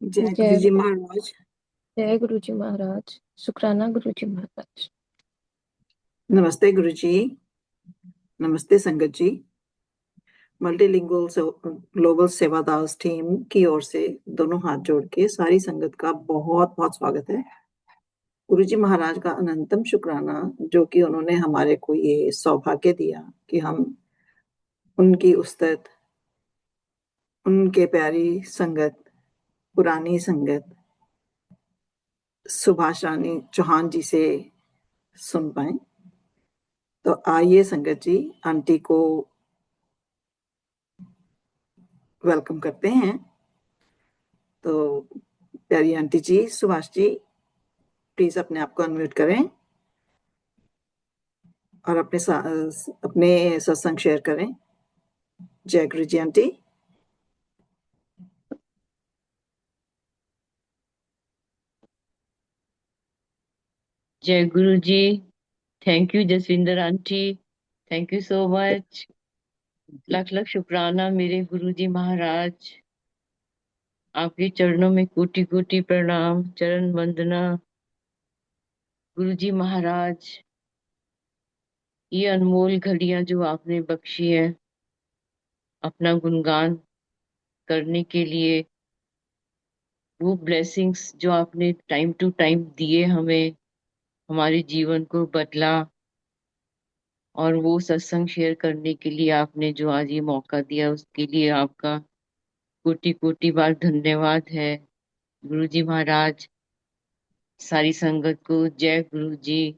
जय गुरु जय जी महाराज। जय गुरु जी महाराज। शुक्राना गुरु जी महाराज। नमस्ते गुरु जी। नमस्ते संगत जी। मल्टीलिंगुअल ग्लोबल सेवादास टीम की ओर से दोनों हाथ जोड़ के सारी संगत का बहुत बहुत स्वागत है। गुरु जी महाराज का अनंतम शुक्राना, जो कि उन्होंने हमारे को ये सौभाग्य दिया कि हम उनकी उस्तत, उनके प्यारी संगत, पुरानी संगत सुभाष रानी चौहान जी से सुन पाए। तो आइए संगत जी, आंटी को वेलकम करते हैं। तो प्यारी आंटी जी, सुभाष जी, प्लीज अपने आप को अनम्यूट करें और अपने सत्संग शेयर करें। जय गुरु जी आंटी। जय Guru ji. Thank you Jaswinder aunty. Thank you so much. Lakh lakh शुक्राना मेरे गुरु जी महाराज। आपके चरणों में कोटि कोटि प्रणाम, चरण वंदना। गुरु जी महाराज, ये अनमोल घड़ियां जो आपने बख्शी है अपना गुणगान करने के लिए, वो ब्लेसिंग्स जो आपने टाइम टू टाइम दिए हमें, हमारे जीवन को बदला, और वो सत्संग शेयर करने के लिए आपने जो आज ये मौका दिया, उसके लिए आपका कोटि कोटि बार धन्यवाद है। गुरु जी महाराज, सारी संगत को जय गुरु जी।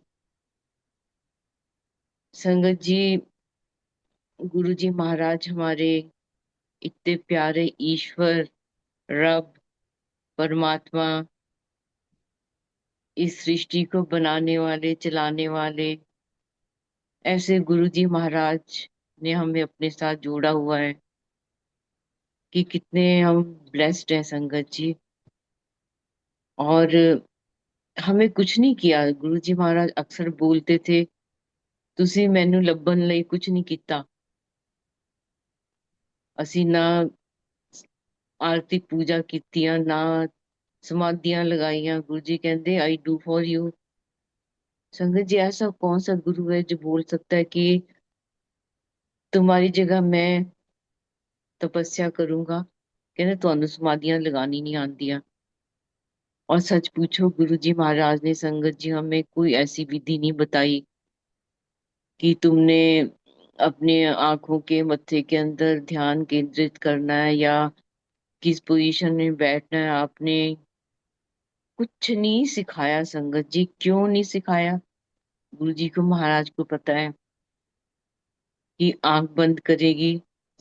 संगत जी, गुरु जी महाराज हमारे इतने प्यारे ईश्वर, रब, परमात्मा, इस सृष्टि को बनाने वाले, चलाने वाले, ऐसे गुरु जी महाराज ने हमें अपने साथ जोड़ा हुआ है कि कितने हम ब्लेस्ड हैं संगत जी। और हमें कुछ नहीं किया। गुरु जी महाराज अक्सर बोलते थे, ਤੁਸੀਂ ਮੈਨੂੰ ਲੱਭਣ ਲਈ ਕੁਝ ਨਹੀਂ ਕੀਤਾ। ਅਸੀਂ ਨਾ आरती पूजा कीतियां, ना समाधियां लगाईयां। गुरु जी कहते आई डू फॉर यू। संगत जी, ऐसा कौन सा गुरु है जो बोल सकता है कि तुम्हारी जगह मैं तपस्या करूंगा। कहते ਤੁਹਾਨੂੰ समाधियां लगानी नहीं आंदियां। और सच पूछो, गुरु जी महाराज ने संगत जी हमें कोई ऐसी विधि नहीं बताई कि तुमने अपने आंखों के मत्थे के अंदर ध्यान केंद्रित करना है या किस पोजीशन में बैठना है। आपने कुछ नहीं सिखाया संगत जी। क्यों नहीं सिखाया? गुरु जी को, महाराज को पता है कि आंख बंद करेगी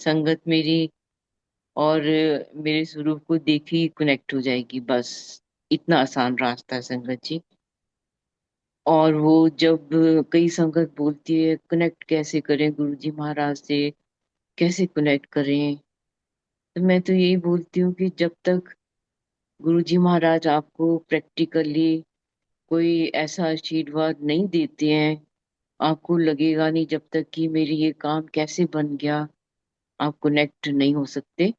संगत मेरी और मेरे स्वरूप को देखी कनेक्ट हो जाएगी, बस इतना आसान रास्ता है संगत जी। और वो जब कई संगत बोलती है कनेक्ट कैसे करें गुरु जी महाराज से, कैसे कनेक्ट करें, तो मैं तो यही बोलती हूँ कि जब तक गुरु जी महाराज आपको प्रैक्टिकली कोई ऐसा आशीर्वाद नहीं देते हैं, आपको लगेगा नहीं जब तक कि मेरी ये काम कैसे बन गया। आप कनेक्ट नहीं हो सकते।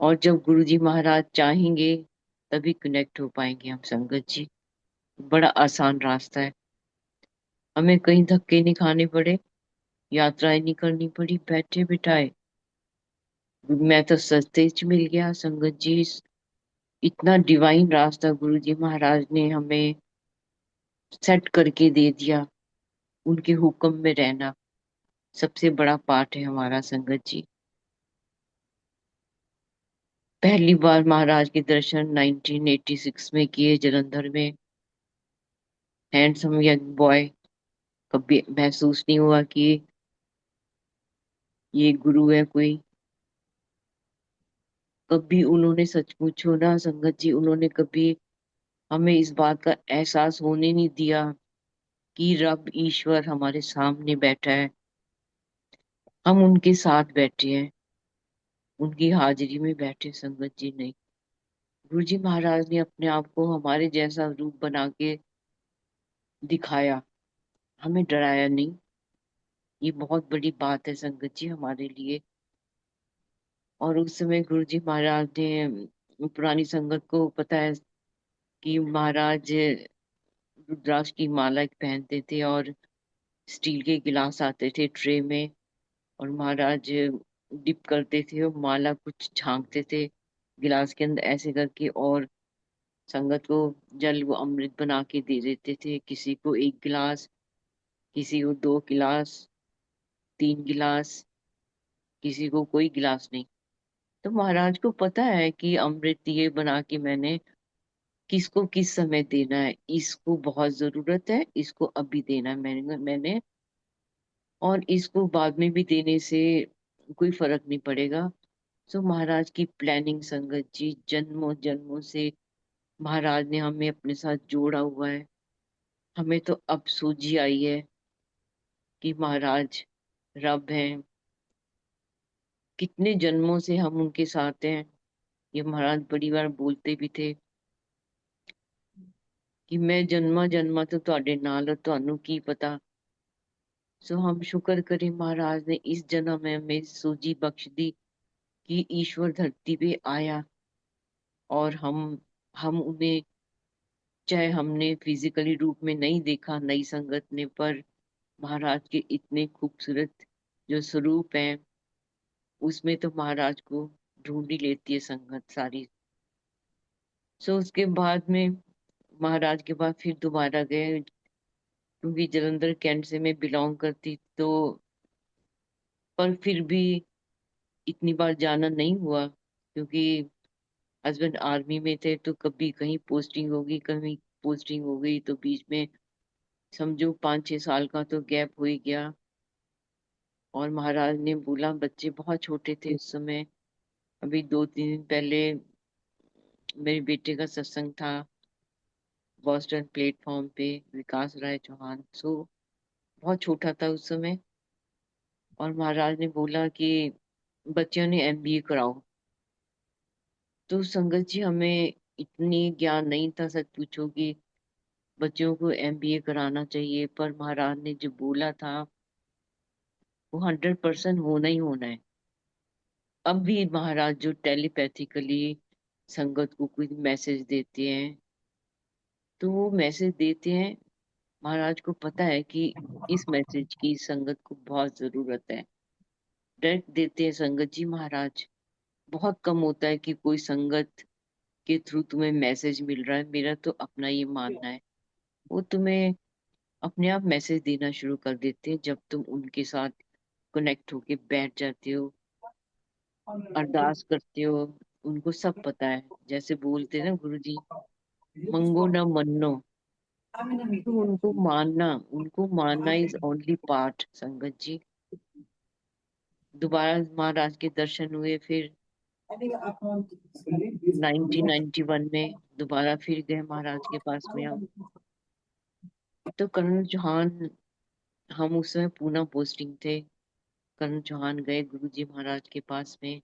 और जब गुरु जी महाराज चाहेंगे तभी कनेक्ट हो पाएंगे हम संगत जी। बड़ा आसान रास्ता है। हमें कहीं धक्के नहीं खाने पड़े, यात्राएं नहीं करनी पड़ी, बैठे बिठाए मैं तो सस्ते च मिल गया संगत जी। इतना डिवाइन रास्ता गुरु जी महाराज ने हमें सेट करके दे दिया। उनके हुक्म में रहना सबसे बड़ा पाठ है हमारा संगत जी। पहली बार महाराज के दर्शन 1986 में किए जलंधर में। हैंडसम यंग बॉय, कभी महसूस नहीं हुआ कि ये गुरु है कोई। कभी उन्होंने, सच पूछो ना संगत जी, उन्होंने कभी हमें इस बात का एहसास होने नहीं दिया कि रब ईश्वर हमारे सामने बैठा है, हम उनके साथ बैठे हैं, उनकी हाजिरी में बैठे। संगत जी नहीं, गुरु जी महाराज ने अपने आप को हमारे जैसा रूप बना के दिखाया, हमें डराया नहीं। ये बहुत बड़ी बात है संगत जी हमारे लिए। और उस समय गुरु जी महाराज ने पुरानी संगत को पता है कि महाराज रुद्राक्ष की माला पहनते थे और स्टील के गिलास आते थे ट्रे में, और महाराज डिप करते थे और माला कुछ झांकते थे गिलास के अंदर ऐसे करके, और संगत को जल वो अमृत बना के दे देते थे। किसी को 1 गिलास, किसी को 2 गिलास, 3 गिलास, किसी को कोई गिलास नहीं। तो महाराज को पता है कि अमृत ये बना के मैंने किसको किस समय देना है, इसको बहुत जरूरत है, इसको अभी देना है मैंने, और इसको बाद में भी देने से कोई फर्क नहीं पड़ेगा। सो महाराज की प्लानिंग संगत जी, जन्मों जन्मों से महाराज ने हमें अपने साथ जोड़ा हुआ है। हमें तो अब सूझी आई है कि महाराज रब हैं। कितने जन्मों से हम उनके साथ हैं। ये महाराज बड़ी बार बोलते भी थे कि मैं जन्मा जन्मा तो ਤੁਹਾਡੇ ਨਾਲ ਤੁਹਾਨੂੰ की पता। सो हम शुक्र करें महाराज ने इस जन्म में हमें सूझी बख्श दी कि ईश्वर धरती पे आया, और हम उन्हें, चाहे हमने फिजिकली रूप में नहीं देखा नई संगत ने, पर महाराज के इतने खूबसूरत जो स्वरूप हैं उसमें तो महाराज को ढूंढ ही लेती है संगत सारी। सो उसके बाद में महाराज के बाद फिर दोबारा गए, क्योंकि जलंधर कैंट से मैं बिलोंग करती, तो पर फिर भी इतनी बार जाना नहीं हुआ, क्योंकि हस्बैंड आर्मी में थे, तो कभी कहीं पोस्टिंग होगी, कहीं पोस्टिंग हो गई, तो बीच में समझो 5-6 साल का तो गैप हो ही गया। और महाराज ने बोला, बच्चे बहुत छोटे थे उस समय। अभी 2-3 दिन पहले मेरे बेटे का सत्संग था बॉस्टन प्लेटफॉर्म पे, विकास राय चौहान, सो बहुत छोटा था उस समय। और महाराज ने बोला कि बच्चों ने एमबीए कराओ। तो संगत जी, हमें इतनी ज्ञान नहीं था सच पूछो कि बच्चों को एमबीए कराना चाहिए, पर महाराज ने जो बोला था वो 100% होना ही होना है। अब भी महाराज जो टेलीपैथिकली संगत को कोई मैसेज देते हैं, तो वो मैसेज देते हैं, महाराज को पता है कि इस मैसेज की संगत को बहुत जरूरत है। डायरेक्ट देते हैं संगत जी महाराज। बहुत कम होता है कि कोई संगत के थ्रू तुम्हें मैसेज मिल रहा है। मेरा तो अपना ये मानना है, वो तुम्हें अपने आप मैसेज देना शुरू कर देते हैं जब तुम उनके साथ कनेक्ट होके बैठ जाते हो, अरदास करते हो। उनको सब पता है, जैसे बोलते हैं ना गुरु जी, मंगो न मन्नो। तो उनको मानना इज ओनली पार्ट संगत जी। दोबारा महाराज के दर्शन हुए फिर 1991 में, दोबारा फिर गए महाराज के पास में हम। तो कर्नल चौहान, हम उस समय पूना पोस्टिंग थे, कर्नल चौहान गए गुरु जी महाराज के पास में।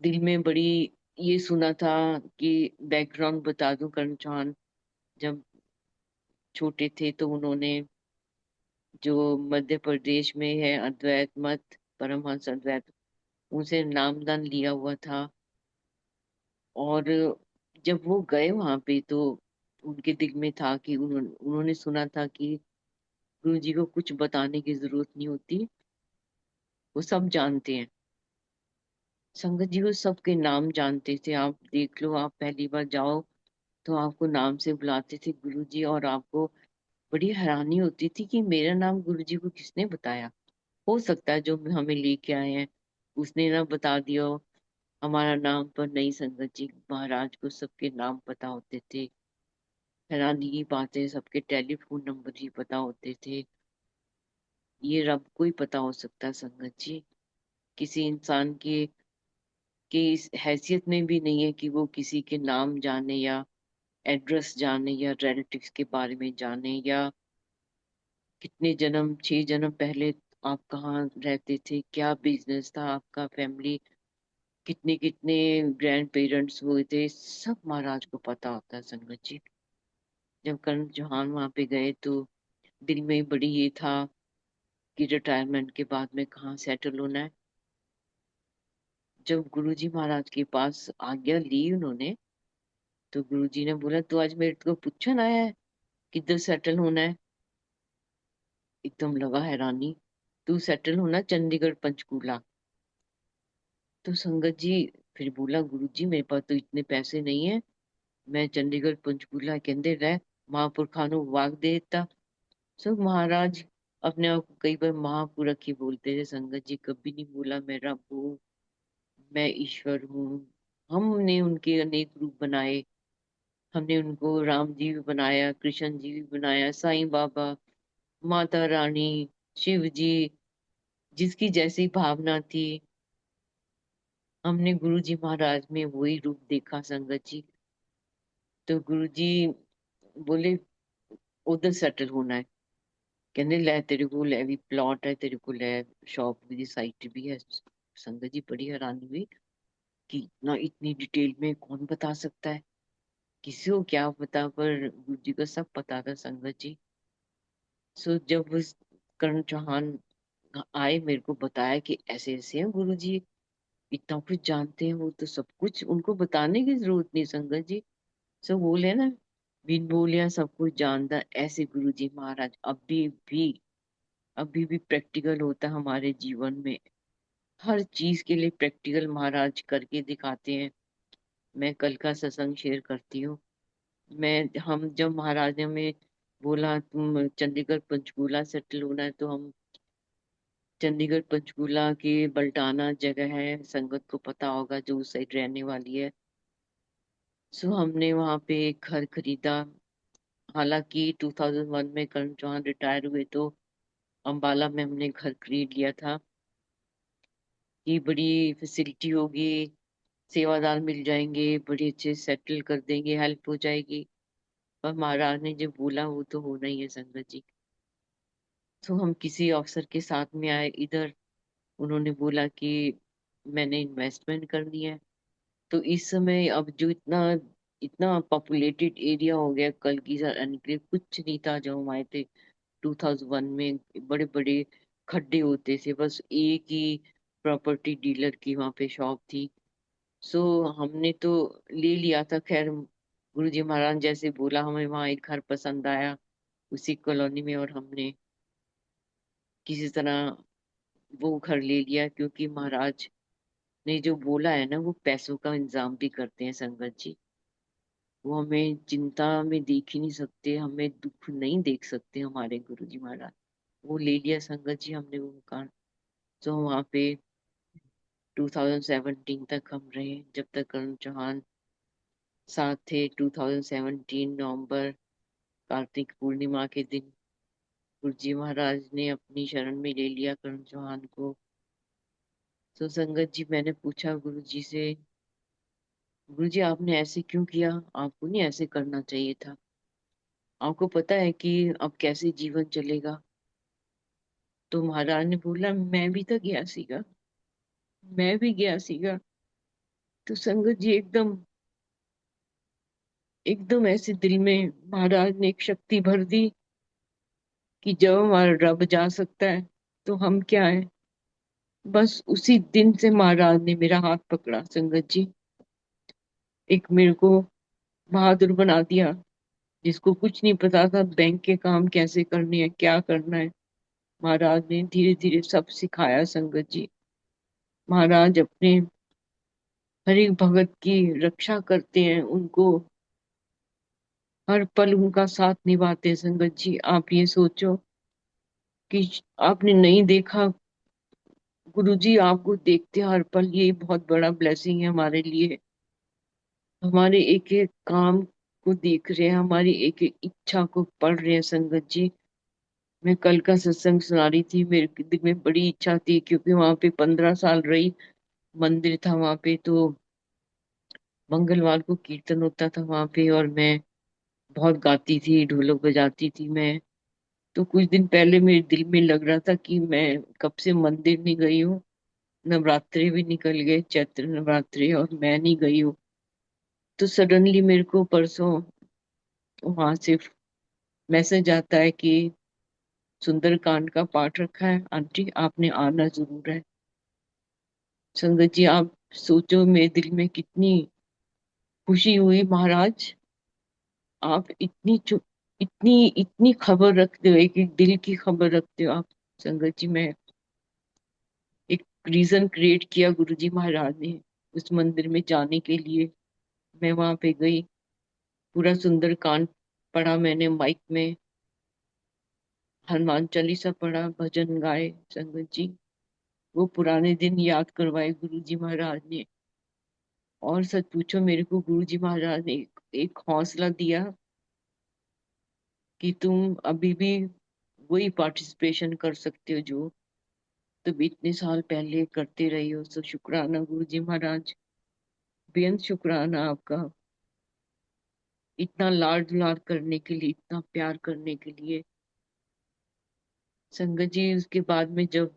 दिल में बड़ी ये सुना था कि बैकग्राउंड बता दूं, कर्नल चौहान जब छोटे थे तो उन्होंने जो मध्य प्रदेश में है अद्वैत मत, परमहंस अद्वैत, उनसे नामदान लिया हुआ था। और जब वो गए वहां पे, तो उनके दिल में था कि उन्होंने सुना था कि गुरु जी को कुछ बताने की जरूरत नहीं होती, वो सब जानते हैं। संगत जी वो सबके नाम जानते थे। आप देख लो, आप पहली बार जाओ तो आपको नाम से बुलाते थे गुरु जी, और आपको बड़ी हैरानी होती थी कि मेरा नाम गुरु जी को किसने बताया। हो सकता है जो हमें लेके आए हैं उसने ना बता दिया हो हमारा नाम, पर नहीं संगत जी, महाराज को सबके नाम पता होते थे। हैरानी की बात है, सबके टेलीफोन नंबर ही पता होते थे। ये रब को ही पता हो सकता है संगत जी। किसी इंसान के इस हैसियत में भी नहीं है कि वो किसी के नाम जाने, या एड्रेस जाने, या रिलेटिव्स के बारे में जाने, या कितने जन्म, 6 जन्म पहले आप कहाँ रहते थे, क्या बिजनेस था आपका, फैमिली, कितने कितने ग्रैंड पेरेंट्स हुए थे, सब महाराज को पता होता है संगत जी। जब कर्ण चौहान वहां पे गए तो दिल में बड़ी ये था कि रिटायरमेंट के बाद में कहाँ सेटल होना है। जब गुरुजी महाराज के पास आज्ञा ली उन्होंने, तो गुरुजी ने बोला तू आज मेरे को पूछन आया है किधर सेटल होना है। एकदम लगा हैरानी, तू सेटल होना चंडीगढ़ पंचकूला। तो संगत जी फिर बोला गुरुजी मेरे पास तो इतने पैसे नहीं है, मैं चंडीगढ़ पंचकूला कहते रह महापुरखा नु वाग दे देता। सो महाराज अपने आप को कई बार महापुरख ही बोलते थे संगत जी, कभी नहीं बोला मैं रब हूँ, मैं ईश्वर हूँ। हमने उनके अनेक रूप बनाए, हमने उनको राम जी भी बनाया, कृष्ण जी भी बनाया, साईं बाबा, माता रानी, शिव जी, जिसकी जैसी भावना थी हमने गुरु जी महाराज में वही रूप देखा संगत जी। तो गुरु जी बोले उधर सेटल होना है, कहने ले तेरे को ले भी प्लॉट है, तेरे को ले शॉप भी साइट भी है। संगत जी बड़ी हैरानी हुई कि इतना इतनी डिटेल में कौन बता सकता है, किसी को क्या पता, पर गुरु जी को सब पता था संगत जी। सो जब उस करण चौहान आए मेरे को बताया कि ऐसे ऐसे हैं गुरु जी, इतना कुछ जानते हैं वो, तो सब कुछ उनको बताने की जरूरत नहीं संगत जी। सब बोले ना, बिन बोलिया सब कुछ जानता, ऐसे गुरु जी महाराज अभी भी प्रैक्टिकल होता है हमारे जीवन में। हर चीज के लिए प्रैक्टिकल महाराज करके दिखाते हैं। मैं कल का सत्संग शेयर करती हूँ। मैं हम जब महाराज ने हमें बोला तुम चंडीगढ़ पंचकूला सेटल होना है, तो हम चंडीगढ़ पंचकूला के बल्टाना जगह है, संगत को पता होगा जो उस साइड रहने वाली है। सो हमने वहां पे एक घर खरीदा। हालांकि 2001 में करण चौहान रिटायर हुए तो अंबाला में हमने घर खरीद लिया था कि बड़ी फैसिलिटी होगी, सेवादार मिल जाएंगे, बड़े अच्छे सेटल कर देंगे, हेल्प हो जाएगी। पर महाराज ने जो बोला वो तो होना ही है संगत जी। तो हम किसी अफसर के साथ में आए इधर, उन्होंने बोला कि मैंने इन्वेस्टमेंट करनी है। तो इस समय अब जो इतना इतना पॉपुलेटेड एरिया हो गया, कल की एनक्लेव कुछ नहीं था जब हम आए थे 2001 में। बड़े बड़े खड्डे होते थे, बस एक ही प्रॉपर्टी डीलर की वहां पे शॉप थी। सो हमने तो ले लिया था। खैर गुरुजी महाराज जैसे बोला, हमें वहां एक घर पसंद आया उसी कॉलोनी में, और हमने किसी तरह वो घर ले लिया, क्योंकि महाराज ने जो बोला है ना वो पैसों का इंतजाम भी करते हैं संगत जी। वो हमें चिंता में देख ही नहीं सकते, हमें दुख नहीं देख सकते हमारे गुरुजी महाराज। वो ले लिया संगत जी हमने वो मकान। तो वहां पे 2017 तक हम रहे, जब तक करण चौहान साथ थे। 2017 नवंबर कार्तिक पूर्णिमा के दिन गुरुजी महाराज ने अपनी शरण में ले लिया करण चौहान को। तो संगत जी मैंने पूछा गुरु जी से, गुरु जी आपने ऐसे क्यों किया, आपको नहीं ऐसे करना चाहिए था, आपको पता है कि अब कैसे जीवन चलेगा। तो महाराज ने बोला मैं भी तो गया सीगा, मैं भी गया सीगा। तो संगत जी एकदम एकदम ऐसे दिल में महाराज ने एक शक्ति भर दी कि जब हमारा रब जा सकता है तो हम क्या है। बस उसी दिन से महाराज ने मेरा हाथ पकड़ा संगत जी, एक मेरे को बहादुर बना दिया, जिसको कुछ नहीं पता था बैंक के काम कैसे करने हैं, क्या करना है। महाराज ने धीरे धीरे सब सिखाया संगत जी। महाराज अपने हर एक भगत की रक्षा करते हैं, उनको हर पल उनका साथ निभाते हैं संगत जी। आप ये सोचो कि आपने नहीं देखा, गुरुजी आपको देखते हैं हर पल, ये बहुत बड़ा ब्लेसिंग है हमारे लिए। हमारे एक एक काम को देख रहे हैं, हमारी एक एक इच्छा को पढ़ रहे हैं संगत जी। मैं कल का सत्संग सुना रही थी, मेरे दिल में बड़ी इच्छा थी, क्योंकि वहां पे 15 साल रही, मंदिर था वहां पे, तो मंगलवार को कीर्तन होता था वहां पे, और मैं बहुत गाती थी, ढोलक बजाती थी मैं। तो कुछ दिन पहले मेरे दिल में लग रहा था कि मैं कब से मंदिर नहीं गई हूँ, नवरात्रि भी निकल गए, चैत्र नवरात्रि, और मैं नहीं गई हूँ। तो सडनली मेरे को परसों वहां से मैसेज आता है कि सुंदरकांड का पाठ रखा है आंटी, आपने आना जरूर है। संगत जी आप सोचो मेरे दिल में कितनी खुशी हुई महाराज। आप इतनी इतनी खबर रखते हो, एक एक दिल की खबर रखते हो आप। संगत जी, मैं एक रीजन क्रिएट किया गुरुजी महाराज ने उस मंदिर में जाने के लिए। मैं वहां पे गई, पूरा सुंदरकांड पढ़ा मैंने माइक में, हनुमान चालीसा पढ़ा, भजन गाए संगत जी। वो पुराने दिन याद करवाए गुरुजी महाराज ने। और सच पूछो, मेरे को गुरुजी महाराज ने एक हौसला दिया कि तुम अभी भी वही पार्टिसिपेशन कर सकते हो जो तुम इतने साल पहले करते रही हो। तो शुक्राना गुरुजी महाराज, बेअंत शुक्राना आपका, इतना लाड दुलार करने के लिए, इतना प्यार करने के लिए। संगत जी, उसके बाद में जब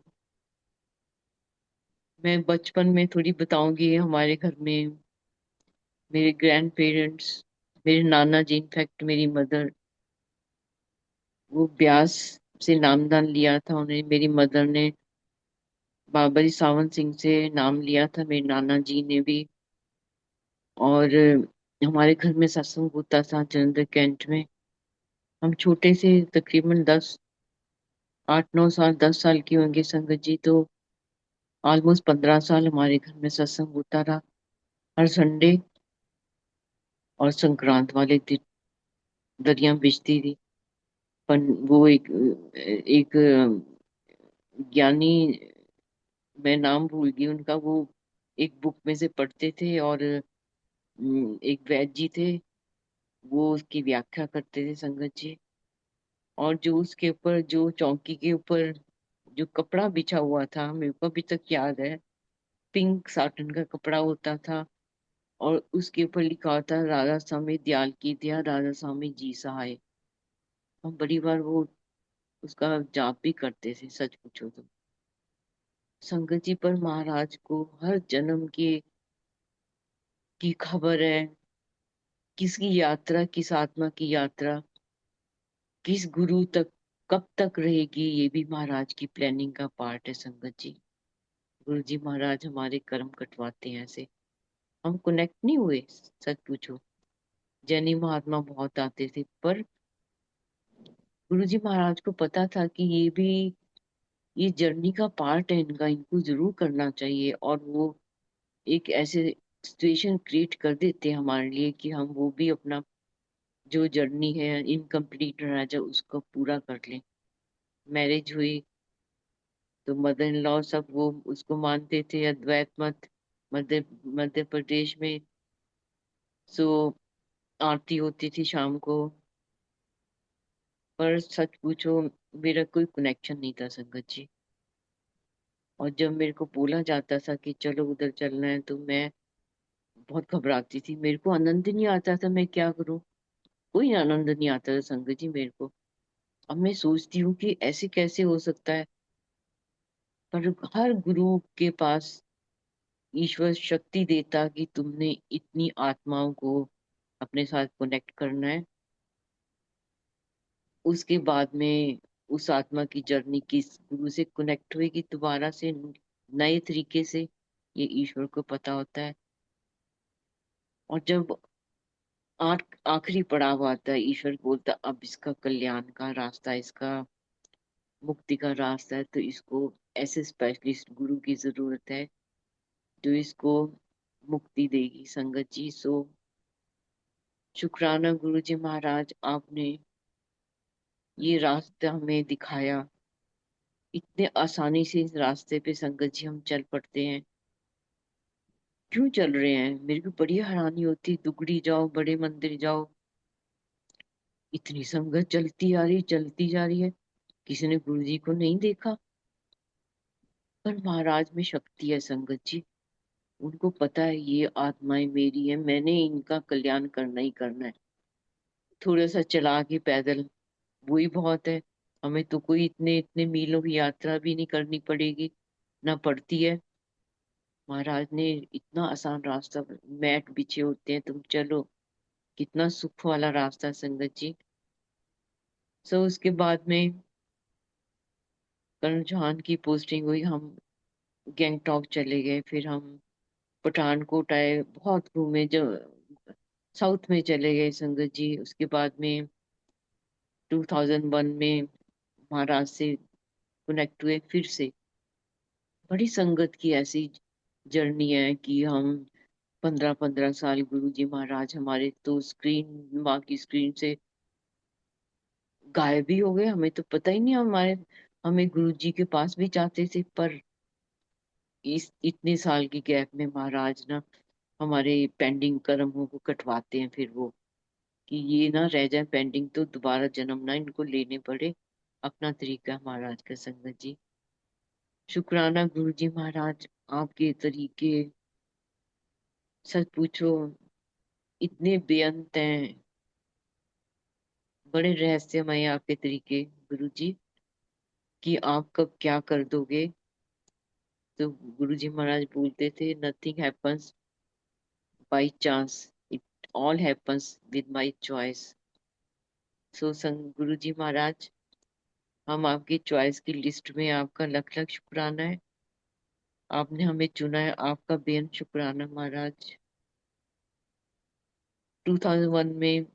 मैं बचपन में थोड़ी बताऊंगी, हमारे घर में मेरे ग्रैंड पेरेंट्स, मेरे नाना जी, इनफैक्ट मेरी मदर, वो ब्यास से नामदान लिया था उन्हें। मेरी मदर ने बाबरी सावंत सिंह से नाम लिया था, मेरे नाना जी ने भी। और हमारे घर में सत्संग होता था जलंधर कैंट में। हम छोटे से तकरीबन 8 9 साल 10 साल की होंगे संगत जी, तो ऑलमोस्ट 15 साल हमारे घर में सत्संग होता रहा हर संडे। और संक्रांत वाले दिन दरिया बिछती थी। पर वो एक एक ज्ञानी, मैं नाम भूल गई उनका, वो एक बुक में से पढ़ते थे। और एक वैद जी थे, वो उसकी व्याख्या करते थे संगत जी। और जो उसके ऊपर, जो चौकी के ऊपर जो कपड़ा बिछा हुआ था, मेरे को अभी तक याद है, पिंक साटन का कपड़ा होता था। और उसके ऊपर लिखा होता, राधा स्वामी दयाल की दया, राधा स्वामी जी सहाय। हम बड़ी बार वो उसका जाप भी करते थे सच पूछो तो। संगत जी, पर महाराज को हर जन्म की खबर है। किसकी यात्रा, किस आत्मा की यात्रा किस गुरु तक कब तक रहेगी, ये भी महाराज की प्लानिंग का पार्ट है संगत जी। गुरु जी महाराज हमारे कर्म कटवाते हैं ऐसे। हम कनेक्ट नहीं हुए सच पूछो। जैनी महात्मा बहुत आते थे, पर गुरु जी महाराज को पता था कि ये भी, ये जर्नी का पार्ट है इनका, इनको जरूर करना चाहिए। और वो एक ऐसे सिचुएशन क्रिएट कर देते हैं हमारे लिए कि हम वो भी अपना जो जर्नी है इनकम्प्लीट रह जाए उसको पूरा कर लें। मैरिज हुई तो मदर इन लॉ सब वो उसको मानते थे, अद्वैत मत। मध्य मध्य प्रदेश में सो आरती होती थी शाम को। पर सच पूछो, मेरा कोई कनेक्शन नहीं था संगत जी। और जब मेरे को बोला जाता था कि चलो उधर चलना है, तो मैं बहुत घबराती थी। मेरे को आनंद ही नहीं आता था, मैं क्या करूं। कोई आनंद नहीं आता था संगत जी मेरे को। अब मैं सोचती हूँ कि ऐसे कैसे हो सकता है। पर हर गुरु के पास ईश्वर शक्ति देता कि तुमने इतनी आत्माओं को अपने साथ कनेक्ट करना है। उसके बाद में उस आत्मा की जर्नी किस गुरु से कनेक्ट हुएगी दोबारा से नए तरीके से, ये ईश्वर को पता होता है। और जब आखिरी पड़ाव आता है, ईश्वर बोलता अब इसका कल्याण का रास्ता, इसका मुक्ति का रास्ता है, तो इसको ऐसे स्पेशलिस्ट गुरु की जरूरत है जो इसको मुक्ति देगी संगत जी। सो शुक्राना गुरु जी महाराज, आपने ये रास्ता हमें दिखाया। इतने आसानी से इस रास्ते पे संगत जी हम चल पड़ते हैं। क्यों चल रहे हैं, मेरे को बड़ी हैरानी होती। दुगड़ी जाओ, बड़े मंदिर जाओ, इतनी संगत चलती आ रही, चलती जा रही है। किसी ने गुरु जी को नहीं देखा। पर महाराज में शक्ति है संगत जी। उनको पता है ये आत्माएं मेरी है, मैंने इनका कल्याण करना ही करना है। थोड़ा सा चला के पैदल, वही बहुत है। हमें तो कोई इतने इतने मीलों की यात्रा भी नहीं करनी पड़ेगी, ना पड़ती है। महाराज ने इतना आसान रास्ता, मैट बिछे होते हैं, तुम चलो। कितना सुख वाला रास्ता है संगत जी। सो उसके बाद में कर्ण जौहर की पोस्टिंग हुई, हम गैंगटॉक चले गए। फिर हम पठानकोट आए, बहुत घूमे, जो साउथ में चले गए संगत जी। उसके बाद में 2001 में महाराज से कनेक्ट हुए फिर से। बड़ी संगत की ऐसी जर्नी है कि हम 15-15 साल गुरु जी महाराज हमारे तो स्क्रीन, माँ की स्क्रीन से गायब ही हो गए। हमें तो पता ही नहीं, हमें गुरु जी के पास भी जाते थे, पर इस इतने साल की गैप में महाराज ना हमारे पेंडिंग कर्मों को कटवाते हैं, फिर वो कि ये ना रह जाए पेंडिंग, तो दोबारा जन्म ना इनको लेने पड़े। अपना तरीका है महाराज का संगत जी। शुक्राना गुरु जी महाराज, आपके तरीके सच पूछो इतने बेअंत हैं, बड़े रहस्यमय आपके तरीके गुरु जी, कि आप कब क्या कर दोगे। तो गुरु जी महाराज बोलते थे, nothing happens by chance, it all happens with my choice. So संग गुरु जी महाराज, हम आपकी चॉइस की लिस्ट में, आपका लख लख शुक्राना है। आपने हमें चुना है, आपका बेहद शुक्राना महाराज। 2001 में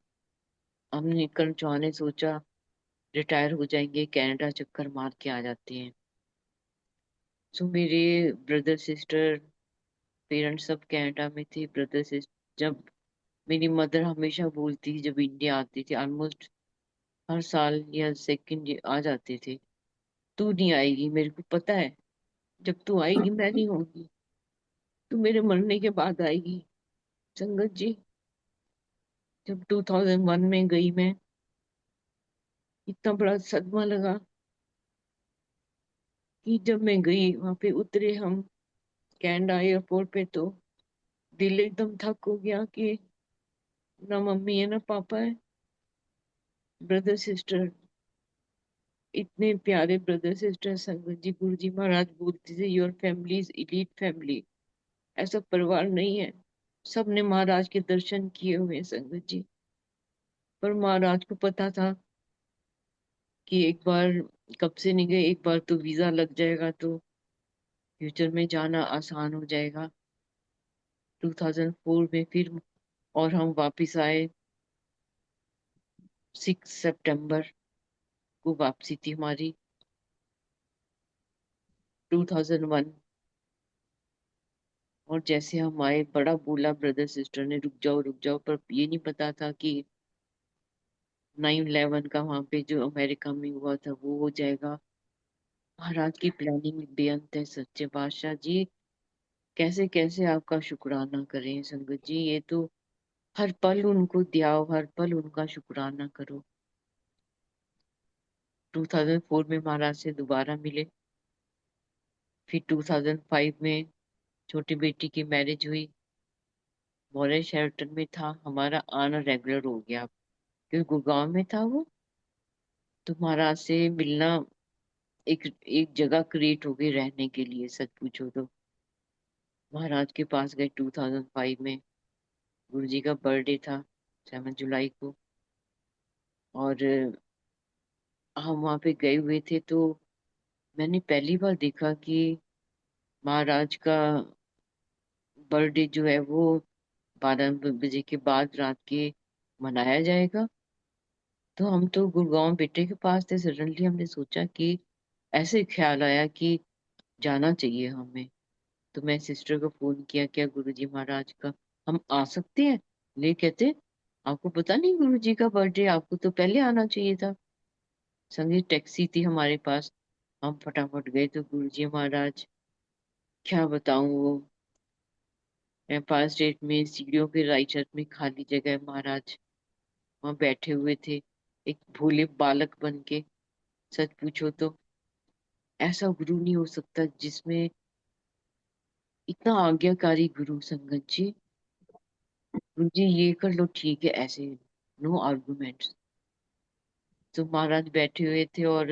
हमने कर्ण चौहान ने सोचा रिटायर हो जाएंगे, कनाडा चक्कर मार के आ जाते हैं। सो मेरे ब्रदर सिस्टर, पेरेंट्स सब कनाडा में थे। ब्रदर सिस्टर, जब मेरी मदर हमेशा बोलती थी, जब इंडिया आती थी ऑलमोस्ट हर साल या सेकंड आ जाते थे, तू नहीं आएगी, मेरे को पता है, जब तू आएगी मैं नहीं होगी, तू मेरे मरने के बाद आएगी। संगत जी, जब 2001 में गई मैं, इतना बड़ा सदमा लगा कि जब मैं गई वहां पे उतरे हम कनाडा एयरपोर्ट पे, तो दिल एकदम थक हो गया कि ना मम्मी है ना पापा है। ब्रदर सिस्टर, इतने प्यारे ब्रदर सिस्टर संगत जी। गुरु जी महाराज बोलते थे, your family is elite family, ऐसा परिवार नहीं है। सबने महाराज के दर्शन किए हुए हैं संगत जी, पर महाराज को पता था कि एक बार, कब से नहीं गए, एक बार तो वीजा लग जाएगा तो फ्यूचर में जाना आसान हो जाएगा। 2004 में फिर, और हम वापस आए। 6 सितंबर को वापसी थी हमारी, 2001। और जैसे हम आए, बड़ा बोला ब्रदर सिस्टर ने, रुक जाओ, पर ये नहीं पता था कि 9/11 का वहां पे जो अमेरिका में हुआ था वो हो जाएगा। महाराज की प्लानिंग बेअंत है सच्चे बादशाह जी। कैसे कैसे आपका शुक्राना करें संगत जी, ये तो हर पल उनको दियाओ, हर पल उनका शुक्राना करो। 2004 में महाराज से दोबारा मिले। फिर 2005 में छोटी बेटी की मैरिज हुई। मॉरेल शेल्टन में था, हमारा आना रेगुलर हो गया क्योंकि गुड़गांव में था वो। तो महाराज से मिलना, एक एक जगह क्रिएट हो गई रहने के लिए। सच पूछो तो महाराज के पास गए 2005 में। गुरु जी का बर्थडे था 7 जुलाई को, और हम वहां पे गए हुए थे। तो मैंने पहली बार देखा कि महाराज का बर्थडे जो है वो 12 बजे के बाद रात के मनाया जाएगा। तो हम तो गुड़गांव बेटे के पास थे, सडनली हमने सोचा कि ऐसे ख्याल आया कि जाना चाहिए हमें। तो मैं सिस्टर को फोन किया, क्या गुरुजी महाराज का हम आ सकते हैं? ले कहते, आपको पता नहीं गुरुजी का बर्थडे, आपको तो पहले आना चाहिए था। संगे टैक्सी थी हमारे पास, हम फटाफट गए। तो गुरुजी महाराज, क्या बताऊं, वो एम्पायर स्टेट में सीढ़ियों के राइट साइड में खाली जगह है, महाराज वहां बैठे हुए थे एक भोले बालक बन के। सच पूछो तो ऐसा गुरु नहीं हो सकता जिसमें इतना आज्ञाकारी गुरु। संगत जी, गुरु जी ये कर लो, ठीक है, ऐसे नो आर्गुमेंट्स। तो महाराज बैठे हुए थे, और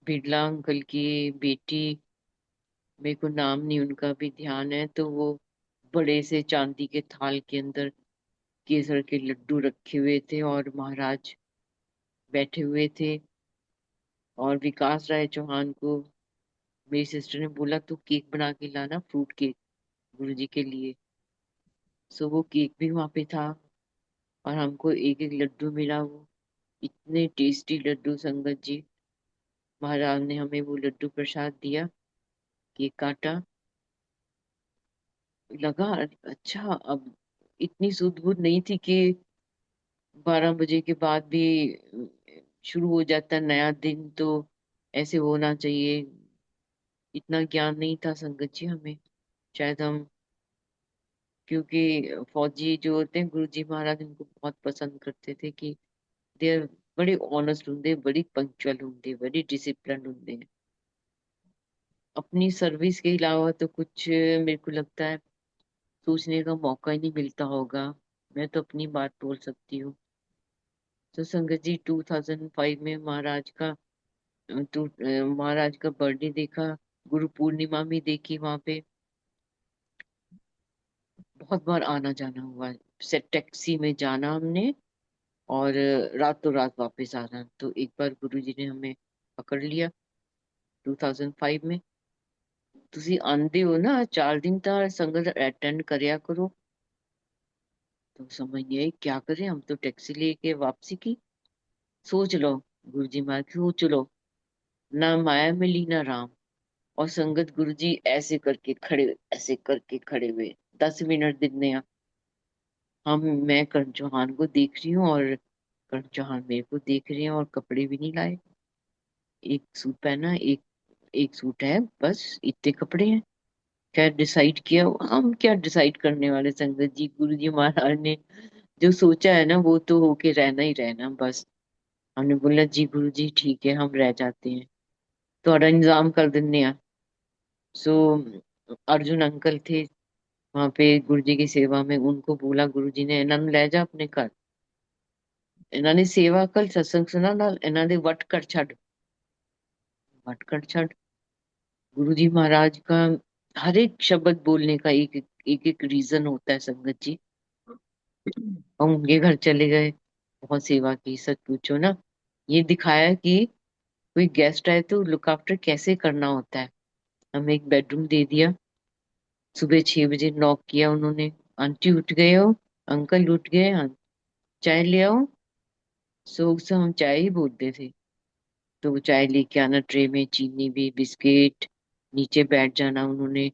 बिरला अंकल की बेटी, मेरे को नाम नहीं उनका भी ध्यान है, तो वो बड़े से चांदी के थाल के अंदर केसर के लड्डू रखे हुए थे, और महाराज बैठे हुए थे। और विकास राय चौहान को मेरी सिस्टर ने बोला, तू केक बना के लाना, फ्रूट केक। गुरु जी के लिए। सो वो केक भी वहां पे था और हमको एक एक लड्डू मिला। वो इतने टेस्टी लड्डू संगत जी। महाराज ने हमें वो लड्डू प्रसाद दिया, केक काटा, लगा अच्छा। अब इतनी सुध बुध नहीं थी कि 12 बजे के बाद भी शुरू हो जाता है नया दिन, तो ऐसे होना चाहिए। इतना ज्ञान नहीं था संगत जी हमें। शायद हम, क्योंकि फौजी जो होते हैं गुरु जी महाराज उनको बहुत पसंद करते थे कि दे आर बड़े ऑनेस्ट होंगे, बड़ी पंक्चुअल होंगे, बड़ी डिसिप्लिन होंगे। अपनी सर्विस के अलावा तो कुछ मेरे को लगता है सोचने का मौका ही नहीं मिलता होगा। मैं तो अपनी बात बोल सकती हूँ। तो संगत जी 2005 में महाराज का महाराज का बर्थडे देखा, गुरु पूर्णिमा भी देखी वहां पे। बहुत बार आना जाना हुआ, से टैक्सी में जाना हमने और रातों रात वापस आना। तो एक बार गुरु जी ने हमें पकड़ लिया 2005 में। तुसी आंदे हो ना 4 दिन तक संगत अटेंड करया करो। तो समझ नहीं आई क्या करें, हम तो टैक्सी लेके वापसी की। सोच लो गुरु जी महाराज, सोच लो, ना माया मिली ना राम। और संगत गुरु जी ऐसे करके खड़े, ऐसे करके खड़े हुए 10 मिनट दिन ने। हम, मैं करण चौहान को देख रही हूँ और करण चौहान मेरे को देख रहे हैं, और कपड़े भी नहीं लाए। एक सूट पहना, एक एक सूट है बस, इतने कपड़े हैं। क्या डिसाइड किया? हम क्या डिसाइड करने वाले संगत जी, गुरु जी महाराज ने जो सोचा है ना वो तो होके रहना ही रहना बस। हमने बोला जी गुरु जी ठीक है, हम रह जाते हैं, थोड़ा इंतजाम कर दिन्ने आ। सो अर्जुन अंकल थे वहां पे गुरु जी की सेवा में, उनको बोला गुरु जी ने इन्हों ले जा अपने घर। ਇਹਨਾਂ ने सेवा कल सत्संग सुना नाल ਇਹਨਾਂ ਦੇ वट कर छड़, वट कर छड़। गुरु जी महाराज का हर एक शब्द बोलने का एक रीजन होता है संगत जी। हम उनके घर चले गए, बहुत सेवा की, सच पूछो ना। ये दिखाया कि कोई गेस्ट आए तो लुक आफ्टर कैसे करना होता है। हमें एक बेडरूम दे दिया। सुबह 6 बजे नॉक किया उन्होंने, आंटी उठ गए हो, अंकल उठ गए, हाँ चाय ले आओ। सो उसे हम चाय ही बोलते थे। तो वो चाय लेके आना, ट्रे में चीनी भी, बिस्किट। नीचे बैठ जाना उन्होंने,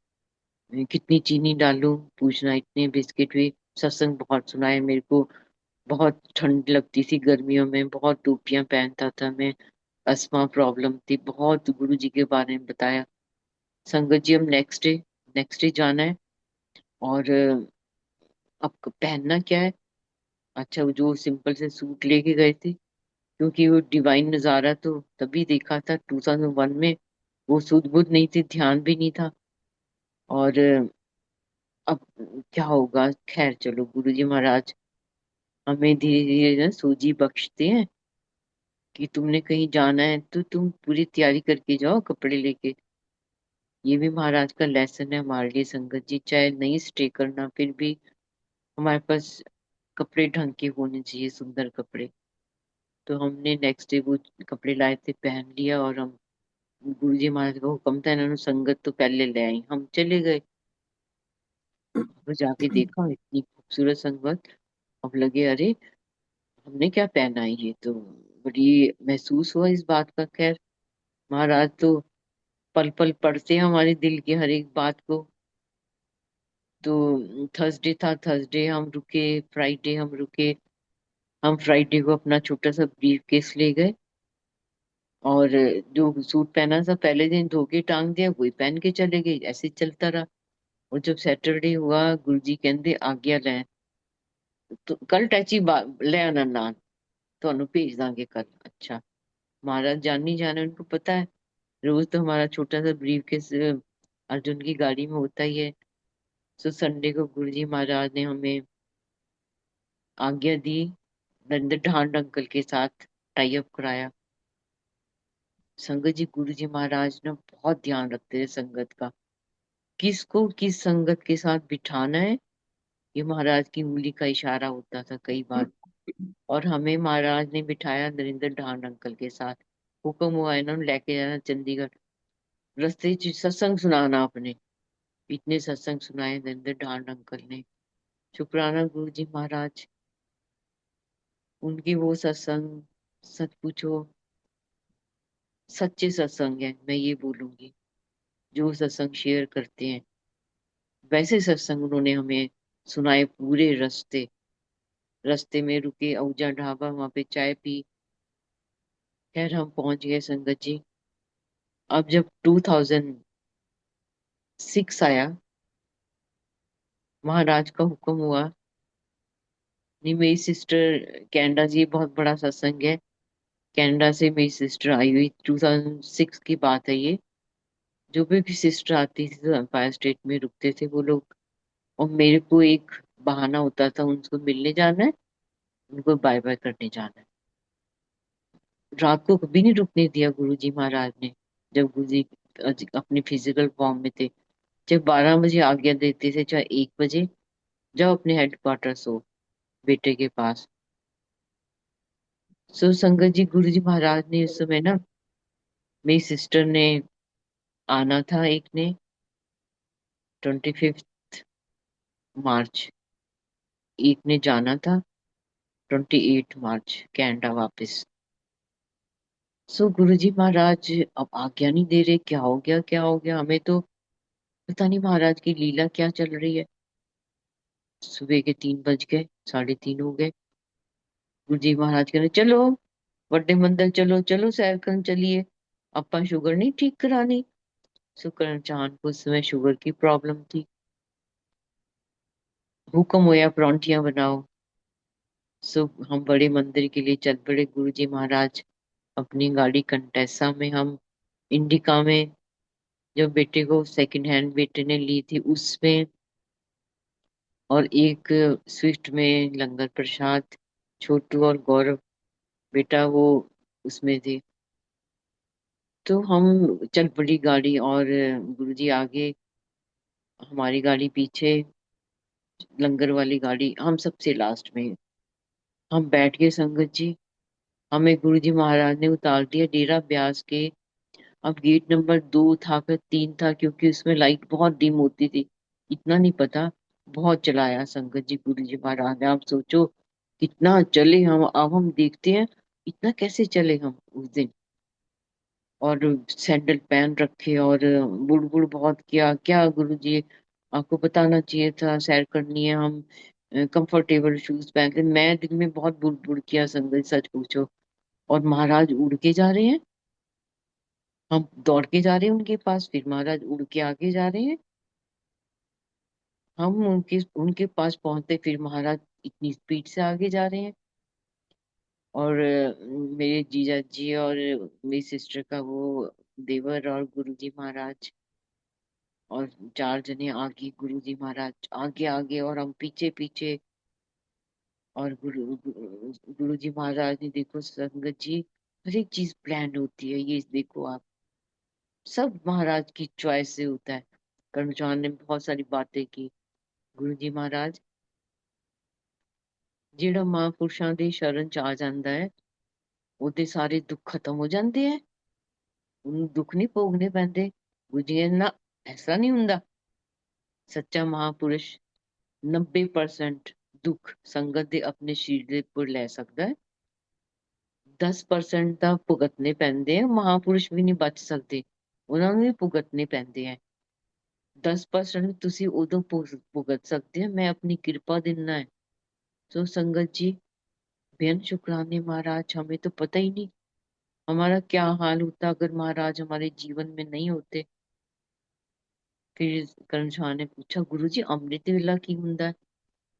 कितनी चीनी डालूं पूछना, इतने बिस्किट भी। सत्संग बहुत सुनाए मेरे को। बहुत ठंड लगती थी गर्मियों में, बहुत टोपियां पहनता था मैं। अस्थमा प्रॉब्लम थी बहुत, गुरु जी के बारे में बताया। संगत जी हम नेक्स्ट डे जाना है। और अब पहनना क्या है? अच्छा वो जो सिंपल से सूट लेके गए थे, क्योंकि वो डिवाइन नजारा तो तभी देखा था 2001 में। वो सूद बूद नहीं थी, ध्यान भी नहीं था। और अब क्या होगा, खैर चलो गुरु जी महाराज हमें धीरे धीरे ना सूझी बख्शते हैं कि तुमने कहीं जाना है तो तुम पूरी तैयारी करके जाओ कपड़े लेके। ये भी महाराज का लेसन है हमारे लिए संगत जी, चाहे नहीं स्टे करना फिर भी हमारे पास कपड़े ढंग के होने चाहिए, सुंदर कपड़े। तो हमने नेक्स्ट डे वो कपड़े लाए थे, पहन लिया। और हम, गुरु जी महाराज का हुक्म था, इन्होंने संगत तो पहले ले आई, हम चले गए। तो जाके देखा इतनी खूबसूरत संगत। अब लगे अरे हमने क्या पहना है, ये तो बड़ी महसूस हुआ इस बात का। खैर महाराज तो पल पल पढ़ते हैं हमारे दिल की हर एक बात को। तो थर्सडे था, थर्सडे हम रुके, फ्राइडे हम रुके। हम फ्राइडे को अपना छोटा सा ब्रीफ केस ले गए, और जो सूट पहना था पहले दिन धो के टांग दिया, वही पहन के चले गए, ऐसे ही चलता रहा। और जब सैटरडे हुआ गुरुजी कहते आज्ञा ले, तो कल टैची ले आना नान, ਤੁਹਾਨੂੰ भेज दांगे कल। अच्छा, महाराज जानी जाने उनको पता है। रोज तो हमारा छोटा सा ब्रीफ केस अर्जुन की गाड़ी में होता ही है। सो संडे को गुरुजी महाराज ने हमें आज्ञा दी, नरेंद्र ढांड अंकल के साथ टाई अप कराया। संगत जी गुरु जी महाराज ने बहुत ध्यान रखते थे संगत का, किसको किस संगत के साथ बिठाना है। ये महाराज की उंगली का इशारा होता था कई बार। और हमें महाराज ने बिठाया नरेंद्र ढांड अंकल के साथ। हुक्म हुआ इन्होंने लेके जाना चंडीगढ़, रास्ते च सत्संग सुनाना अपने। इतने सत्संग सुनाए नरेंद्र ढांड अंकल ने। शुक्राना गुरु जी महाराज, उनकी वो सत्संग, सच पूछो सच्चे सत्संग है, मैं ये बोलूंगी। जो सत्संग शेयर करते हैं वैसे सत्संग उन्होंने हमें सुनाए पूरे रास्ते। रास्ते में रुके आहूजा ढाबा, वहां पे चाय पी। खैर हम पहुंच गए संगत जी। अब जब 2006 आया, महाराज का हुक्म हुआ। नहीं, मेरी सिस्टर कनाडा, जी बहुत बड़ा सत्संग है। कनाडा से मेरी सिस्टर आई हुई, 2006 की बात है ये। जो भी सिस्टर आती थी तो एम्पायर स्टेट में रुकते थे वो लोग। और मेरे को एक बहाना होता था, उनको मिलने जाना है, उनको बाय बाय करने जाना है। रात को कभी नहीं रुकने दिया गुरु जी महाराज ने। जब गुरु जी अपनी फिजिकल फॉर्म में थे, चाहे 12 बजे आज्ञा देते थे, चाहे 1 बजे, जाओ अपने हेडक्वार्टर सो बेटे के पास। सो संगत जी, गुरु जी महाराज ने उस समय ना, मेरी सिस्टर ने आना था, एक ने 25 मार्च, एक ने जाना था 28 मार्च कनाडा वापस। सो गुरु जी महाराज अब आज्ञा नहीं दे रहे, क्या हो गया क्या हो गया, हमें तो पता नहीं महाराज की लीला क्या चल रही है। सुबह के 3 बज गए, 3:30 हो गए। गुरु जी महाराज कह रहे चलो बड़े मंदिर, चलो चलो सैर करन चलिए, अपा शुगर नहीं ठीक करानी। शुक्र चांद को उस समय शुगर की प्रॉब्लम थी। हुक्म होया परौंठियां बनाओ। सो हम बड़े मंदिर के लिए चल पड़े। गुरु जी महाराज अपनी गाड़ी कंटेसा में, हम इंडिका में, जो बेटे को सेकंड हैंड बेटे ने ली थी उसमें, और एक स्विफ्ट में लंगर प्रसाद। छोटू और गौरव बेटा वो उसमें थे। तो हम चल पड़ी गाड़ी, और गुरुजी आगे, हमारी गाड़ी पीछे, लंगर वाली गाड़ी, हम सबसे लास्ट में। हम बैठ गए संगत जी। हमें गुरुजी महाराज ने उतार दिया डेरा ब्यास के। अब गेट नंबर 2 था फिर 3 था, क्योंकि उसमें लाइट बहुत डिम होती थी, इतना नहीं पता। बहुत चलाया संगत जी गुरु जी महाराज ने। आप सोचो कितना चले हम। अब हम देखते हैं इतना कैसे चले हम उस दिन। और सैंडल पहन रखे, और बुड़ बुड़ बहुत किया। क्या गुरु जी, आपको बताना चाहिए था, सैर करनी है, हम कंफर्टेबल शूज पहन के। मैं दिन में बहुत बुड़ बुड़ किया संगत, सच पूछो। और महाराज उड़ के जा रहे हैं, हम दौड़ के जा रहे हैं उनके पास, फिर महाराज उड़ के आगे जा रहे हैं। हम उनके उनके पास पहुंचते, फिर महाराज इतनी स्पीड से आगे जा रहे हैं। और मेरे जीजा जी और मेरी सिस्टर का वो देवर और गुरुजी महाराज, और 4 जने आगे, गुरुजी महाराज आगे आगे और हम पीछे पीछे। और गुरुजी महाराज ने, देखो संगत जी, हर एक चीज प्लान होती है, ये देखो आप, सब महाराज की चॉइस से होता है। कर्मचारी ने बहुत सारी बातें की। गुरु जी महाराज, ਜਿਹੜਾ ਮਹਾਂਪੁਰਸ਼ਾਂ ਦੀ ਸ਼ਰਨ ਚ ਆ ਜਾਂਦਾ ਹੈ ਉਹਦੇ ਸਾਰੇ ਦੁੱਖ ਖਤਮ ਹੋ ਜਾਂਦੇ ਹੈ, ਉਹਨੂੰ ਦੁੱਖ ਨਹੀਂ ਭੋਗਣੇ ਪੈਂਦੇ। ਗੁਰੂ ਜੀ ਕਹਿੰਦੇ, ਨਾ, ਐਸਾ ਨਹੀਂ ਹੁੰਦਾ। ਸੱਚਾ ਮਹਾਂਪੁਰਸ਼ 90% ਦੁੱਖ ਸੰਗਤ ਦੇ ਆਪਣੇ ਸਰੀਰ ਦੇ ਉੱਪਰ ਲੈ ਸਕਦਾ ਹੈ। 10% ਤਾਂ ਭੁਗਤਨੇ ਪੈਂਦੇ ਆ, ਮਹਾਂਪੁਰਸ਼ ਵੀ ਨਹੀਂ ਬਚ ਸਕਦੇ, ਉਹਨਾਂ ਨੂੰ ਵੀ ਭੁਗਤਨੇ ਪੈਂਦੇ ਆ। 10% ਤੁਸੀਂ ਉਦੋਂ ਭੁਗਤ ਸਕਦੇ ਹੋ, ਮੈਂ ਆਪਣੀ ਕਿਰਪਾ ਦਿੰਦਾ है। तो संगत जी, बेअंत शुक्राने महाराज, हमें तो पता ही नहीं हमारा क्या हाल होता अगर महाराज हमारे जीवन में नहीं होते। फिर कर्मशाह ने पूछा, गुरु जी अमृत वेला की हुंदा है?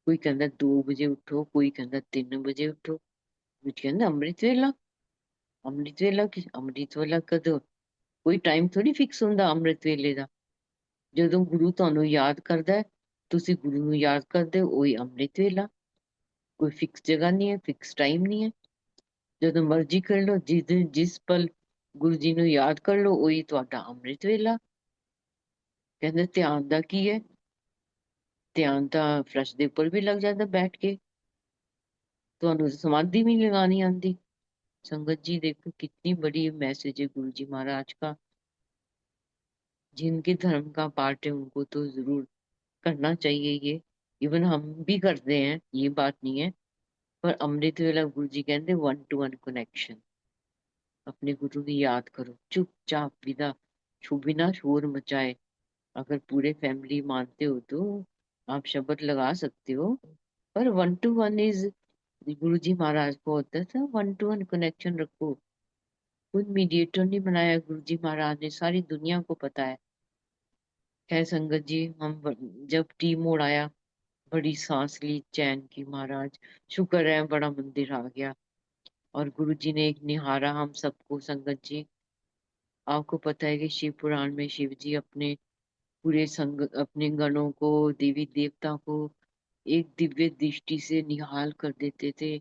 कोई कहता 2 बजे उठो, कोई कहता 3 बजे उठो। गुरु जी कहते अमृत वेला, अमृत वेला की अमृत वेला कदों? कोई टाइम थोड़ी फिक्स ਹੁੰਦਾ ਅੰਮ੍ਰਿਤ ਵੇਲੇ ਦਾ। ਜਦੋਂ ਗੁਰੂ ਤੁਹਾਨੂੰ ਯਾਦ ਕਰਦਾ ਹੈ, ਤੁਸੀਂ ਗੁਰੂ ਨੂੰ ਯਾਦ ਕਰਦੇ ਹੋ, ਉਹੀ ਅੰਮ੍ਰਿਤ ਵੇਲਾ। ਕੋਈ ਫਿਕਸ ਜਗ੍ਹਾ ਨਹੀਂ ਹੈ, ਫਿਕਸ ਟਾਈਮ ਨਹੀਂ ਹੈ। ਜਦੋਂ ਮਰਜ਼ੀ ਕਰ ਲਓ, ਜਿਸ ਪਲ ਗੁਰੂ ਜੀ ਨੂੰ ਯਾਦ ਕਰ ਲਓ, ਉਹੀ ਤੁਹਾਡਾ ਅੰਮ੍ਰਿਤ ਵੇਲਾ। ਕਹਿੰਦੇ ਧਿਆਨ ਦਾ ਕੀ ਹੈ? ਧਿਆਨ ਤਾਂ ਫਰਸ਼ ਦੇ ਉੱਪਰ ਵੀ ਲੱਗ ਜਾਂਦਾ ਬੈਠ ਕੇ, ਤੁਹਾਨੂੰ समाधि भी नहीं लगानी आती। संगत जी देखो कितनी बड़ी मैसेज है गुरु जी महाराज का। जिनके धर्म का पार्ट है उनको तो जरूर करना चाहिए ये। इवन हम भी करते हैं, ये बात नहीं है। पर अमृत वेला गुरु जी कहते 1-to-1 कनेक्शन। अपने गुरु की याद करो चुपचाप, बिना बिना शोर मचाए। अगर पूरे फैमिली मानते हो तो आप शब्द लगा सकते हो, पर 1-to-1 इज, गुरु जी महाराज को होता था 1-to-1 कनेक्शन रखो। कोई मीडिएटर नहीं बनाया गुरु जी महाराज ने, सारी दुनिया को पता है। खैर संगत जी, जब टी मोड़ आया, बड़ी सांस ली चैन की महाराज। शुक्र है बड़ा मंदिर आ गया। और गुरु जी ने एक निहारा हम सबको। संगत जी, आपको पता है कि शिव पुराण में शिव जी अपने पूरे संग अपने गणों को, देवी देवता को एक दिव्य दृष्टि से निहाल कर देते थे,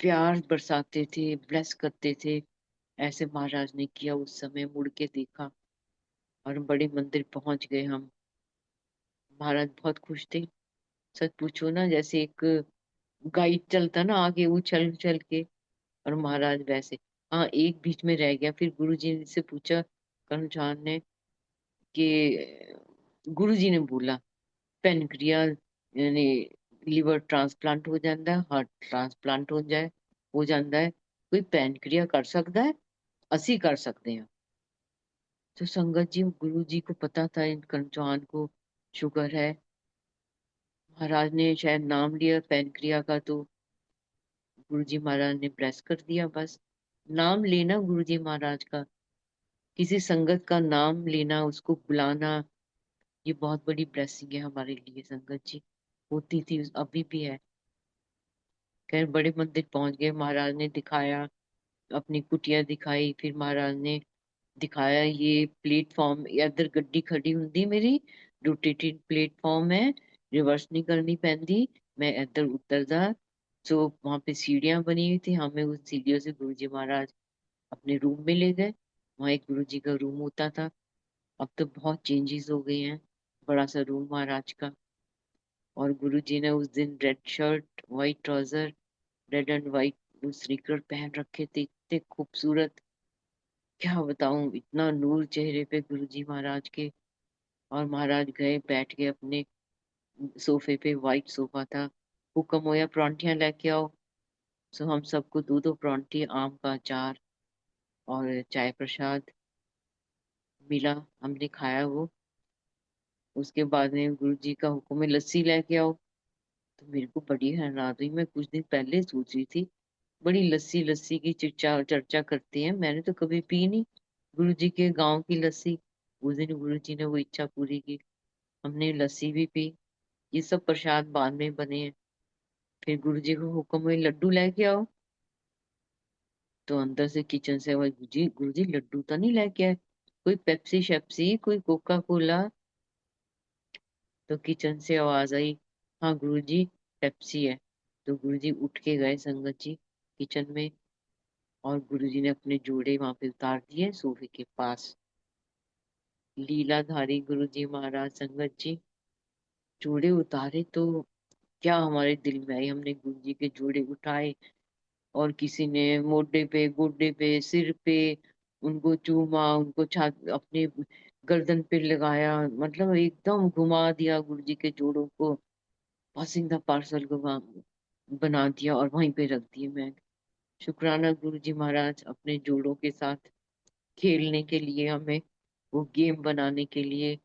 प्यार बरसाते थे, ब्लेस करते थे। ऐसे महाराज ने किया। उस समय मुड़ के देखा और बड़े मंदिर पहुंच गए हम। महाराज बहुत खुश थे। सच पूछो ना, जैसे एक गाइड चलता ना आगे उछल उछल के, और महाराज वैसे। हाँ, एक बीच में रह गया। फिर गुरुजी से पूछा कर्मचार ने कि गुरुजी ने बोला पेनक्रियास यानी लीवर ट्रांसप्लांट हो जाता है, हार्ट ट्रांसप्लांट हो जाता है, कोई पेनक्रिया कर सकता है? ਅਸੀਂ कर सकते हैं। तो संगत जी, गुरु जी को पता था इन कर्मचान को शुगर है। महाराज ने शायद नाम लिया पेनक्रिया का, तो गुरु जी महाराज ने ब्लेस कर दिया बस। नाम लेना गुरु जी महाराज का, किसी संगत का नाम लेना, उसको बुलाना, ये बहुत बड़ी ब्लेसिंग है हमारे लिए संगत जी। होती थी, अभी भी है। खैर बड़े मंदिर पहुंच गए। महाराज ने दिखाया, अपनी कुटिया दिखाई। फिर महाराज ने दिखाया ये प्लेटफॉर्म, इधर गड्डी खड़ी हुंदी मेरी, रोटेटेड प्लेटफॉर्म है, रिवर्स नहीं करनी पैंदी, मैं इधर उतरदा। सो वहां पे सीढ़ियां बनी हुई थी, हमें उस सीढ़ियों से गुरु जी महाराज अपने रूम में ले गए। वहाँ एक गुरु जी का रूम होता था। अब तो बहुत चेंजेस हो गए हैं। बड़ा सा रूम महाराज का। और गुरु जी ने उस दिन red shirt, white trouser, red and white sneaker पहन रखे थे, इतने खूबसूरत। क्या बताऊं, इतना नूर चेहरे पे गुरु जी महाराज के। और महाराज गए, बैठ गए अपने सोफे पे, व्हाइट सोफा था। हुक्म होया परांठियां लेके आओ। सो हम सबको दो दो परांठी, आम का अचार और चाय प्रसाद मिला। हमने खाया वो। उसके बाद में गुरु जी का हुक्म है लस्सी लेके आओ। तो मेरे को बड़ी हैरानी हुई। मैं कुछ दिन पहले सोच रही थी, बड़ी लस्सी लस्सी की चर्चा चर्चा करती है, मैंने तो कभी पी नहीं गुरु जी के गांव की लस्सी। उस दिन गुरु जी ने वो इच्छा पूरी की, हमने लस्सी भी पी। ये सब प्रसाद बाद में बने हैं। फिर गुरु जी को हुक्म हुए लड्डू लेके आओ। तो अंदर से किचन से आवाज, गुरु जी लड्डू तो नहीं लेके आए, कोई पेप्सी शेप्सी, कोई कोका कोला? तो किचन से आवाज आई, हाँ गुरु जी, पेप्सी है। तो गुरु जी उठ के गए संगत जी किचन में। और गुरु जी ने अपने जोड़े वहां पे उतार दिए सोफे के पास। लीलाधारी गुरु जी महाराज संगत जी, जोड़े उतारे तो क्या हमारे दिल में आई, हमने गुरु जी के जोड़े उठाए। और किसी ने मोढे पे, गोडे पे, सिर पे उनको चूमा, उनको छात अपने गर्दन पे लगाया, मतलब एकदम घुमा दिया गुरु जी के जोड़ों को। पासिंग द पार्सल घुमा बना दिया और वहीं पे रख दिए। मैं शुक्राना गुरु जी महाराज, अपने जोड़ों के साथ खेलने के लिए, हमें वो गेम बनाने के लिए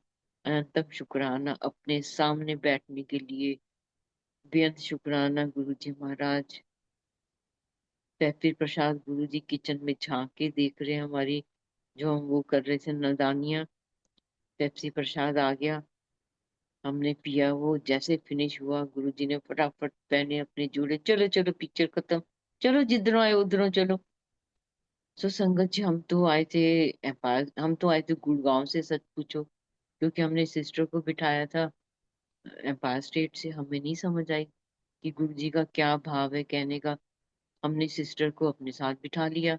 अनंतम शुक्राना, अपने सामने बैठने के लिए बेअंत शुक्राना गुरु जी महाराज। फिर प्रसाद गुरु जी किचन में झांक के देख रहे हैं हमारी, जो हम वो कर रहे थे नादानियां। पेप्सी प्रसाद आ गया, हमने पिया। वो जैसे फिनिश हुआ, गुरु जी ने फटाफट पहने अपने जूड़े, चलो चलो पिक्चर खत्म, चलो जिधरों आए उधरों चलो। सो संगत जी, हम तो आए थे गुड़गांव से, सच पूछो, क्योंकि हमने सिस्टर को बिठाया था एम्पायर स्टेट से। हमें नहीं समझ आई कि गुरु जी का क्या भाव है कहने का। हमने सिस्टर को अपने साथ बिठा लिया,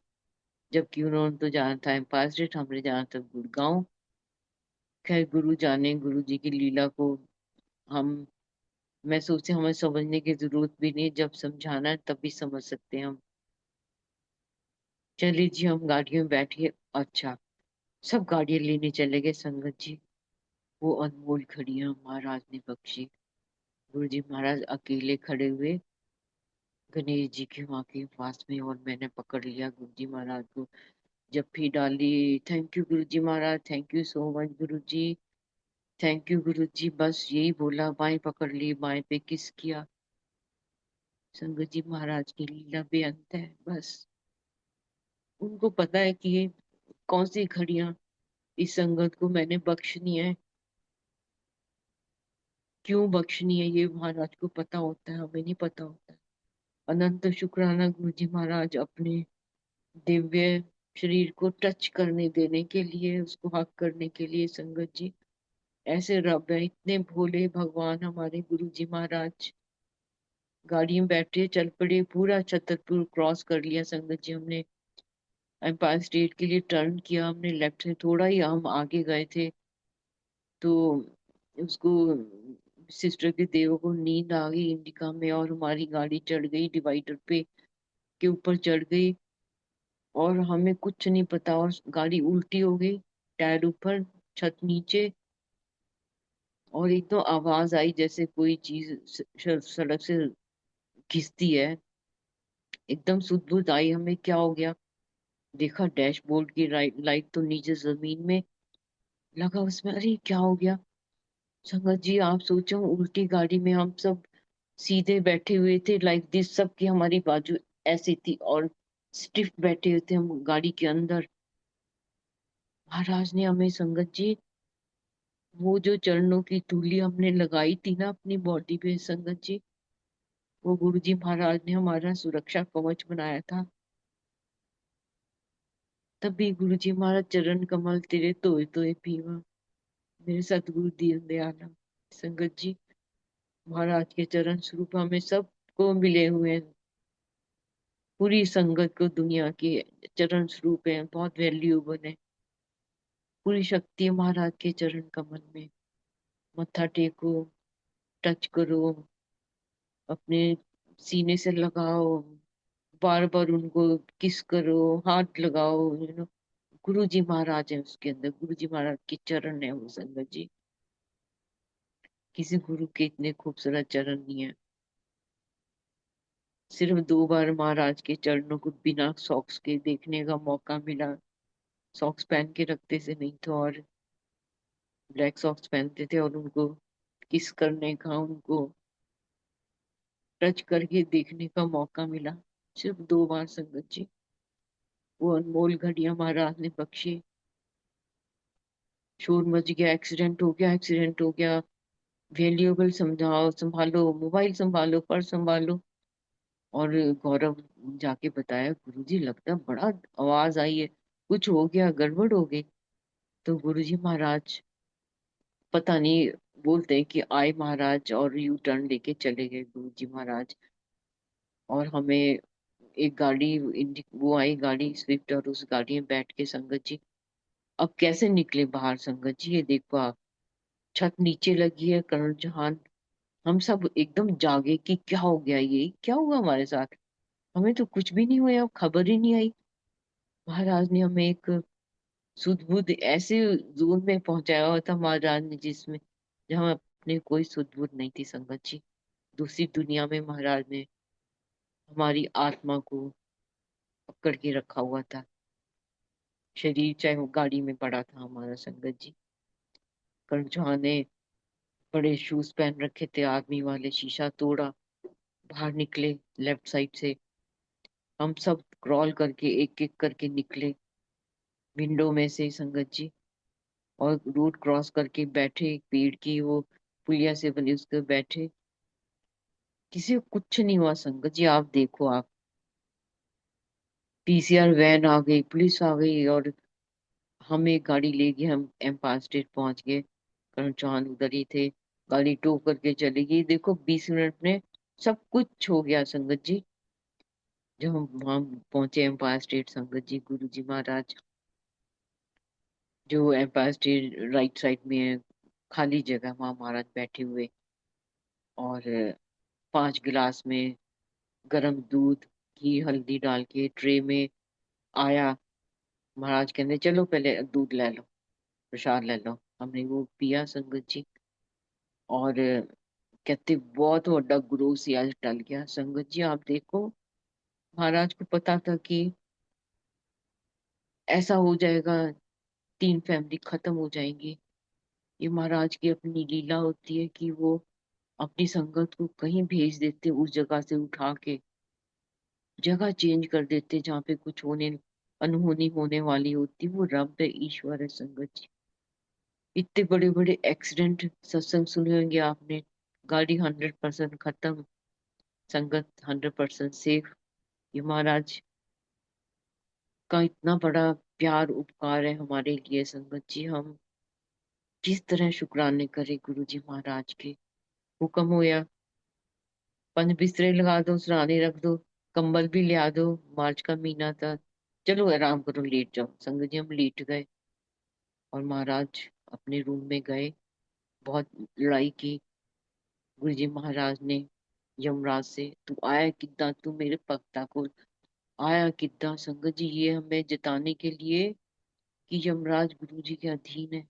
जबकि उन्होंने तो जाना था एम्पायर स्टेट, हमने जाना था गुड़गांव। खैर गुरु जाने गुरु जी की लीला को। हम मैं सोचती हमें समझने की जरूरत भी नहीं, जब समझाना है तभी समझ सकते हैं हम। चलिए जी, हम गाड़ियों में बैठिए। अच्छा, सब गाड़ियां लेने चले गए संगत जी। वो अनमोल घड़ियां महाराज ने बख्शी। गुरु जी महाराज अकेले खड़े हुए गणेश जी के वहां के पास में, और मैंने पकड़ लिया गुरु जी महाराज को, जप्फी डाली। Thank you Guru ji Maharaj, thank you so much Guru ji, thank you गुरु जी, बस यही बोला, बाएं पकड़ ली, बाएं पे किस किया। संगत जी महाराज की लीला बेअंत है। बस उनको पता है कि ये कौन सी घड़ियां इस संगत को मैंने बख्शनी है, क्यों बख्शनी है, ये महाराज को पता होता है, हमें नहीं पता होता है। अनंत शुक्राना गुरु जी महाराज अपने दिव्य शरीर को टच करने देने के लिए, उसको हक करने के लिए। संगत जी ऐसे रब है, इतने भोले भगवान हमारे गुरु जी महाराज। गाड़ी में बैठे चल पड़े, पूरा छतरपुर क्रॉस कर लिया संगत जी हमने। एम्पायर स्टेट के लिए टर्न किया हमने, लेफ्ट से थोड़ा ही हम आगे गए थे तो उसको, सिस्टर के देव को नींद आ गई इंडिका में, और हमारी गाड़ी चढ़ गई डिवाइडर पे के ऊपर चढ़ गई, और हमें कुछ नहीं पता, और गाड़ी उल्टी हो गई, टायर ऊपर छत नीचे, और एक तो आवाज आई जैसे कोई चीज सड़क से घिसती है। एकदम सुध आई हमें, क्या हो गया, देखा डैशबोर्ड की लाइट तो नीचे जमीन में लगा, उसमें अरे क्या हो गया। संगत जी आप सोचो, उल्टी गाड़ी में हम सब सीधे बैठे हुए थे लाइक दिस, सब की हमारी बाजू ऐसी थी, और स्टिफ बैठे हुए थे हम गाड़ी के अंदर। महाराज ने हमें संगत जी, वो जो चरणों की धूली हमने लगाई थी ना अपनी बॉडी पे संगत जी, वो गुरु जी महाराज ने हमारा सुरक्षा कवच बनाया था। तभी गुरु जी महाराज चरण कमल तेरे धोए धोए पीवा, मेरे सतगुरु दीन दयाला। संगत जी महाराज के चरण स्वरूप हमें सबको मिले हुए हैं, पूरी संगत को दुनिया के चरण स्वरूप है, बहुत वैल्यूएबल है। पूरी शक्ति है महाराज के चरण कमल में। मत्था टेको, टच करो, अपने सीने से लगाओ, बार बार उनको किस करो, हाथ लगाओ, गुरु जी महाराज है उसके अंदर, गुरु जी महाराज के चरण है वो संगत जी। किसी गुरु के इतने खूबसूरत चरण नहीं है। सिर्फ 2 बार महाराज के चरणों को बिना सॉक्स के देखने का मौका मिला। सॉक्स पहन के रखते से नहीं तो, और ब्लैक सॉक्स पहनते थे, और उनको किस करने का, उनको टच करके देखने का मौका मिला। सिर्फ 2 बार संगत जी। वो अनमोल घड़ियां महाराज ने बख्शी। शोर मच गया, एक्सीडेंट हो गया, एक्सीडेंट हो गया, वैल्यूएबल समझाओ, संभालो मोबाइल, संभालो पर्स संभालो। और गौरव जाके बताया, गुरुजी लगता है बड़ा आवाज आई है, कुछ हो गया, गड़बड़ हो गई। तो गुरुजी महाराज पता नहीं, बोलते हैं कि आए महाराज और यू टर्न लेके चले गए गुरुजी महाराज। और हमें एक गाड़ी, वो आई गाड़ी स्विफ्ट, और उस गाड़ी में बैठ के संगत जी अब कैसे निकले बाहर संगत जी, ये देखो आप, छत नीचे लगी है, करण जहान। हम सब एकदम जागे कि क्या हो गया, ये क्या हुआ हमारे साथ, हमें तो कुछ भी नहीं हुआ, खबर ही नहीं आई। महाराज ने हमें एक सुध बुध ऐसे जोन में पहुंचाया हुआ था महाराज ने, जिसमें जहाँ अपने कोई सुध बुध नहीं थी संगत जी। दूसरी दुनिया में महाराज ने हमारी आत्मा को पकड़ के रखा हुआ था। शरीर चाहे वो गाड़ी में पड़ा था हमारा संगत जी। कर्ण जहाँ ने बड़े शूज पहन रखे थे आर्मी वाले, शीशा तोड़ा, बाहर निकले लेफ्ट साइड से। हम सब क्रॉल करके एक एक करके निकले विंडो में से संगत जी, और रोड क्रॉस करके बैठे एक पेड़ की वो पुलिया से बनी उस पर बैठे। किसी को कुछ नहीं हुआ संगत जी, आप देखो आप, पीसीआर वैन आ गई, पुलिस आ गई, और हम एक गाड़ी ले गए, हम एम्पायर स्टेट पहुंच गए। करण चौहान उधर ही थे, गाड़ी टो करके चली गई। देखो 20 मिनट में सब कुछ हो गया संगत जी। जब हम वहां पहुंचे एम्पायर स्टेट संगत जी, गुरु जी महाराज जो एम्पायर स्टेट राइट साइड में है, खाली जगह, वहां महाराज बैठे हुए, और 5 गिलास में गरम दूध, घी हल्दी डाल के ट्रे में आया, महाराज कहते चलो पहले दूध ले लो, प्रसाद ले लो। हमने वो पिया संगत जी, और कहते बहुत बड़ा गुरु सी आज टल गया। संगत जी आप देखो, महाराज को पता था कि ऐसा हो जाएगा, 3 फैमिली खत्म हो जाएंगी। ये महाराज की अपनी लीला होती है कि वो अपनी संगत को कहीं भेज देते, उस जगह से उठा के जगह चेंज कर देते जहाँ पे कुछ होने अनहोनी होने वाली होती। वो रब है, ईश्वर है संगत जी। इतने बड़े बड़े एक्सीडेंट सत्संग सुने होंगे आपने, गाड़ी 100% खत्म, संगत 100% सेफ। ये महाराज का इतना बड़ा प्यार उपकार है हमारे लिए संगत जी। हम किस तरह शुक्राने करें गुरु जी महाराज के। हुक्म होया, 5 बिस्तरे लगा दो, सराहने रख दो, कंबल भी लिया दो। मार्च का महीना था, चलो आराम करो, लेट जाओ। संगत जी हम लेट गए और महाराज अपने रूम में गए। बहुत लड़ाई की गुरु जी महाराज ने यमराज से, तू आया किद्दां, तू मेरे भक्ता को आया किद्दां। संगत जी ये हमें जताने के लिए कि यमराज गुरु जी के अधीन है।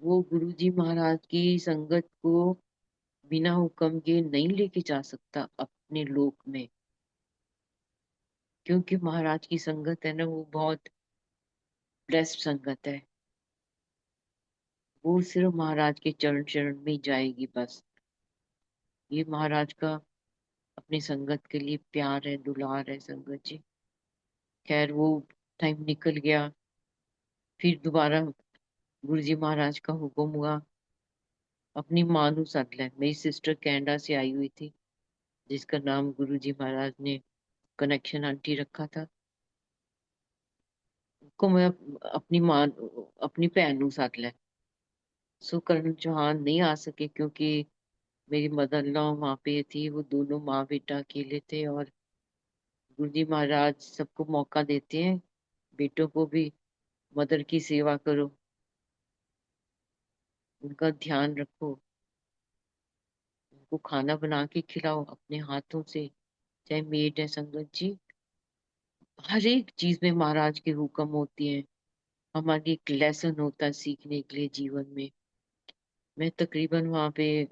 वो गुरु जी महाराज की संगत को बिना हुक्म के नहीं लेके जा सकता अपने लोक में, क्योंकि महाराज की संगत है ना, वो बहुत ब्लेस्ड संगत है। वो सिर्फ महाराज के चरण चरण में ही जाएगी बस। ये महाराज का अपनी संगत के लिए प्यार है, दुलार है संगत जी। खैर वो टाइम निकल गया। फिर दोबारा गुरु जी महाराज का हुक्म हुआ, अपनी माँ नु सद ले। मेरी सिस्टर कनाडा से आई हुई थी, जिसका नाम गुरु जी महाराज ने कनेक्शन आंटी रखा था। को मैं अपनी माँ, अपनी भैन नु सद ले। सो करण चौहान नहीं आ सके क्योंकि मेरी मदर इन लॉ वहां पे थी। वो दोनों माँ बेटा अकेले थे, और गुरु जी महाराज सबको मौका देते हैं, बेटों को भी मदर की सेवा करो, उनका ध्यान रखो, उनको खाना बना के खिलाओ अपने हाथों से, चाहे मेड है संगत जी। हर एक चीज में महाराज के हुक्म होती है। हमारी एक लेसन होता है सीखने के लिए जीवन में। मैं तकरीबन वहां पे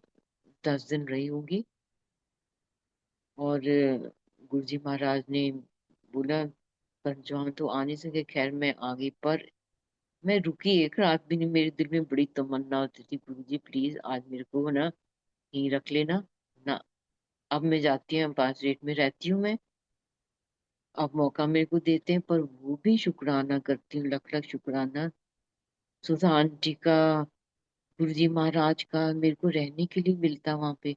10 दिन रही होंगी, और गुरु जी महाराज ने बोला पंचवान तो आ नहीं सके, खैर मैं आ गई। पर मैं रुकी एक रात भी नहीं। मेरे दिल में बड़ी तमन्ना होती थी, गुरु जी प्लीज आज मेरे को ना यहीं रख लेना ना। अब मैं जाती हूँ, 5 रेट में रहती हूँ मैं, अब मौका मेरे को देते हैं। पर वो भी शुक्राना करती हूँ, लख लख शुक्राना सुधा आंटी का, गुरु जी महाराज का, मेरे को रहने के लिए मिलता वहां पे।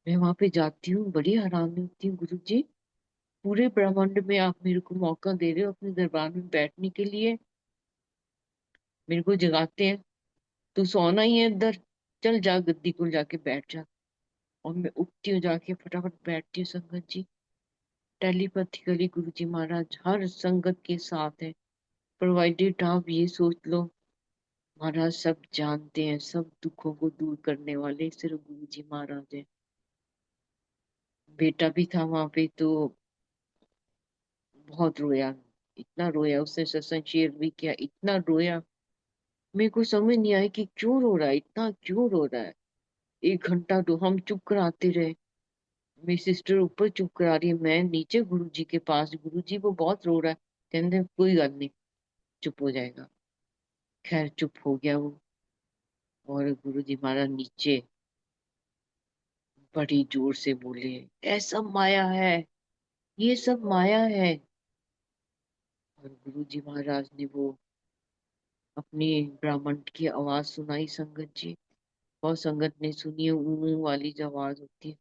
मैं वहां पे जाती हूँ, बड़ी हैरान होती हूँ, गुरु जी पूरे ब्रह्मांड में आप मेरे को मौका दे रहे हो अपने दरबार में बैठने के लिए। मेरे को जगाते हैं, तू सोना ही है इधर, चल जा गद्दी को जाके बैठ जा। और मैं उठती हूँ, जाके फटाफट बैठती हूँ संगत जी। टेलीपैथिकली गुरु जी महाराज हर संगत के साथ है, प्रोवाइडेड आप ये सोच लो। महाराज सब जानते हैं, सब दुखों को दूर करने वाले सिर्फ गुरु जी महाराज है। बेटा भी था वहां पे तो बहुत रोया, इतना रोया, उसने सत्संग शेयर भी किया, इतना रोया। मेरे को समझ नहीं आया कि क्यों रो रहा है, इतना क्यों रो रहा है। 1 घंटा तो हम चुप कराते रहे। मेरी सिस्टर ऊपर चुप करा रही है, मैं नीचे गुरु जी के पास। गुरु जी वो बहुत रो रहा है, कहते कोई गल नहीं, चुप हो जाएगा। खैर चुप हो गया वो, और गुरु जी महाराज नीचे बड़ी जोर से बोले, ऐसा माया है, ये सब माया है। और गुरु जी महाराज ने वो अपनी ब्राह्मण की आवाज सुनाई संगत जी। बहुत संगत ने सुनी है, ऊ वाली जो आवाज होती है,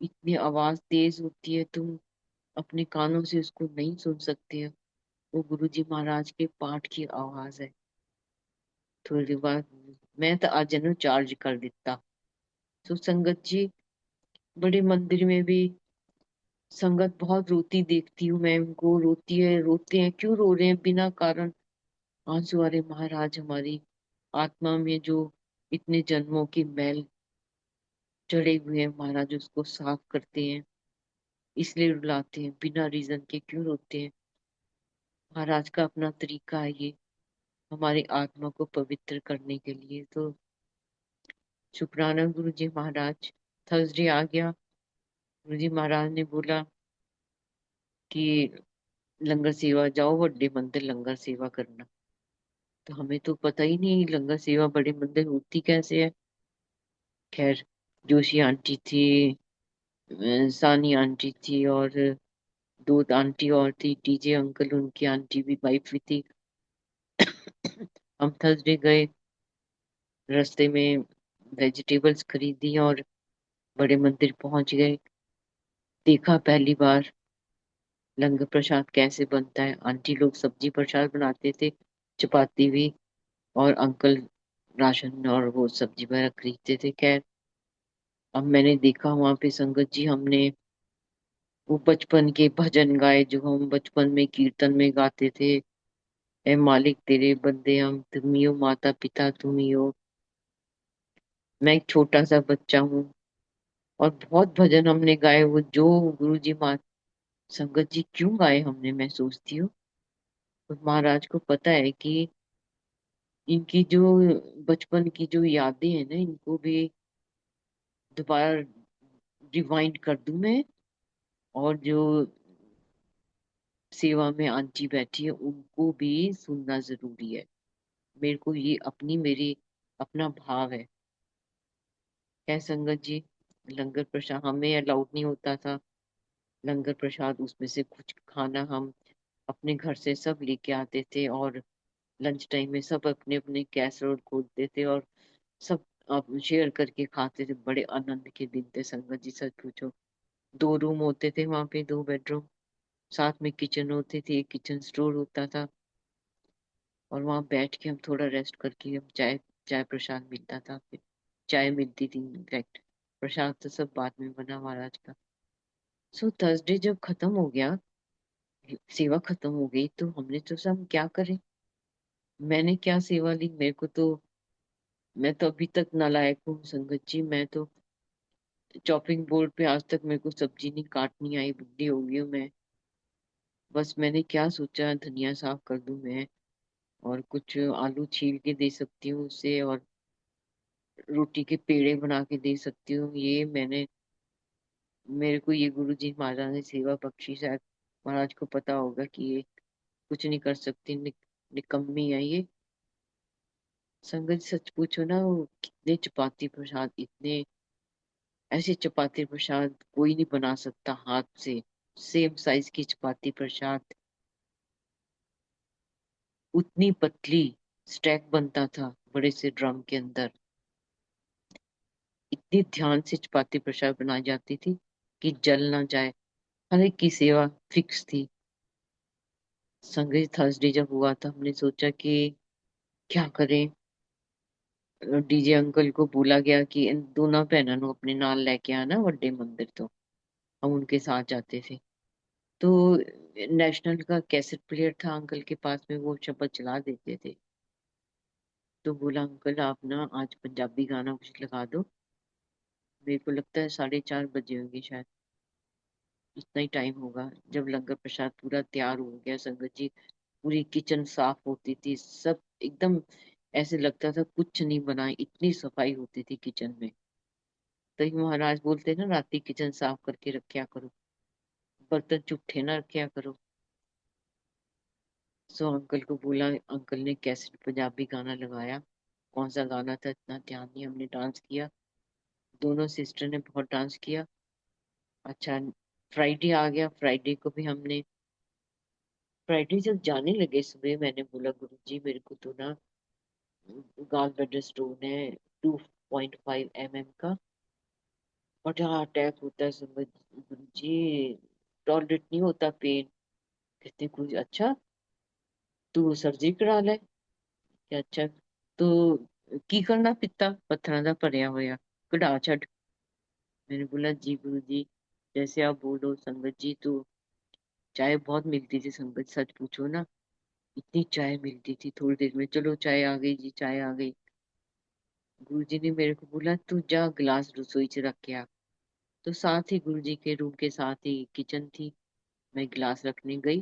इतनी आवाज तेज होती है, तुम अपने कानों से उसको नहीं सुन सकते हो। वो गुरु जी महाराज के पाठ की आवाज है। थोड़ी देर बाद मैं तो आज जन चार्ज कर दिता। तो संगत जी बड़े मंदिर में भी संगत बहुत रोती देखती हूँ मैं, उनको रोती है, रोते हैं, क्यों रो रहे हैं बिना कारण। आंसू वाले महाराज हमारी आत्मा में जो इतने जन्मों की मैल चढ़े हुए हैं, महाराज उसको साफ करते हैं, इसलिए रुलाते हैं। बिना रीजन के क्यों रोते हैं। महाराज का अपना तरीका है ये, हमारी आत्मा को पवित्र करने के लिए। तो शुक्राना गुरु जी महाराज। थर्सडे आ गया, गुरु जी महाराज ने बोला कि लंगर सेवा जाओ, बड़े मंदिर लंगर सेवा करना। तो हमें तो पता ही नहीं लंगर सेवा बड़े मंदिर होती कैसे है। खैर, जोशी आंटी थी, सानी आंटी थी, और दो आंटी और थी, टीजे अंकल उनकी आंटी भी वाइफ भी थी। हम थर्सडे गए, रास्ते में वेजिटेबल्स खरीदी और बड़े मंदिर पहुंच गए। देखा पहली बार लंगर प्रसाद कैसे बनता है। आंटी लोग सब्जी प्रसाद बनाते थे, चपाती भी, और अंकल राशन और वो सब्जी वगैरह खरीदते थे। खैर, अब मैंने देखा वहां पे संगत जी, हमने वो बचपन के भजन गाए जो हम बचपन में कीर्तन में गाते थे। ए मालिक तेरे बंदे हम, तुम ही हो माता पिता, तुम ही हो। मैं एक छोटा सा बच्चा हूँ, और बहुत भजन हमने गाए वो जो गुरु जी माँ संगत जी क्यों गाए हमने, मैं सोचती हूँ। और महाराज को पता है कि इनकी जो बचपन की जो यादें हैं ना, इनको भी दोबारा रिवाइंड कर दूं मैं। और जो सेवा में आंटी बैठी है उनको भी सुनना जरूरी है। मेरे को ये मेरी अपना भाव है संगत जी। लंगर प्रसाद हमें अलाउड नहीं होता था, लंगर प्रसाद उसमें से कुछ खाना हम अपने घर से सब लेके आते थे, और लंच टाइम में सब अपने अपने कैसरोल खोलते थे और सब शेयर करके खाते थे। बड़े आनंद के दिन थे संगत जी, सच पूछो। 2 रूम होते थे वहां पे, 2 बेडरूम, साथ में किचन होती थी, एक किचन स्टोर होता था। और वहां बैठ के हम थोड़ा रेस्ट करके हम चाय चाय प्रसाद मिलता था, फिर चाय मिलती थी इनफैक्ट। प्रसाद तो सब बाद में बना महाराज का। सो थर्सडे जब खत्म हो गया, सेवा खत्म हो गई, तो हमने तो सब क्या करें। मैंने क्या सेवा ली, मेरे को तो, मैं तो अभी तक नालायक हूँ संगत जी। मैं तो चॉपिंग बोर्ड पे आज तक मेरे को सब्जी नहीं काटनी आई, बुढ़ी हो गई हूँ मैं। बस मैंने क्या सोचा, धनिया साफ कर दूं मैं, और कुछ आलू छील के दे सकती हूँ उससे, और रोटी के पेड़े बना के दे सकती हूँ। ये मैंने, मेरे को ये गुरु जी महाराज ने सेवा बख्शी। शायद महाराज को पता होगा कि ये कुछ नहीं कर सकती, निकम्मी है ये। संगत सच पूछो ना, वो कितने चपाती प्रसाद, इतने ऐसे चपाती प्रसाद कोई नहीं बना सकता हाथ से। सेम साइज की चपाती प्रसाद, उतनी पतली, स्टैक बनता था बड़े से ड्रम के अंदर। इतनी ध्यान से चपाती प्रसाद बनाई जाती थी कि जल ना जाए। हर एक की सेवा फिक्स थी। संगीत थर्सडे जब हुआ था, हमने सोचा कि क्या करें। डीजे अंकल को बोला गया कि इन दोनों बहनों को अपने नाल लेके आना बड़े मंदिर, तो हम उनके साथ जाते थे। तो नेशनल का कैसेट प्लेयर था अंकल के पास में, वो शब्द चला देते थे। तो बोला अंकल आप ना आज पंजाबी गाना कुछ लगा दो। मेरे को लगता है 4:30 बजे होंगे शायद, इतना ही टाइम होगा। जब लंगर प्रसाद पूरा तैयार हो गया संगत जी, पूरी किचन साफ होती थी, सब एकदम ऐसे लगता था कुछ नहीं बना, इतनी सफाई होती थी किचन में। तो ही महाराज बोलते ना, राती किचन साफ करके रखा करो, बर्तन जुट्ठे ना रखा करो। सो अंकल को बोला, अंकल ने कैसेट पंजाबी गाना लगाया। कौन सा गाना था इतना ध्यान नहीं, हमने डांस किया, दोनों सिस्टर ने बहुत डांस किया। अच्छा, फ्राइडे आ गया, फ्राइडे को भी हमने, फ्राइडे जब जाने लगे सुबह, मैंने बोला गुरु जी मेरे को तो ना गाल ब्लडर स्टोन है, 2.5 mm का, बड़ा अटैक होता है समझ गुरु जी, टॉलरेट नहीं होता पेन। कहते कुछ अच्छा, तू सर्जरी करा ले क्या? अच्छा, तो की करना, पित्ता पत्थर का भरया होया, कढ़ा छड़। मैंने बोला जी गुरु जी, जैसे आप बोलो संगत जी। तो चाय बहुत मिलती थी संगत, सच पूछो ना, इतनी चाय मिलती थी थोड़ी देर में, चलो चाय आ गई जी, चाय आ गई। गुरुजी ने मेरे को बोला तू जा गिलास रसोई च रख के आ। तो साथ ही गुरुजी के रूम के साथ ही किचन थी, मैं गिलास रखने गई।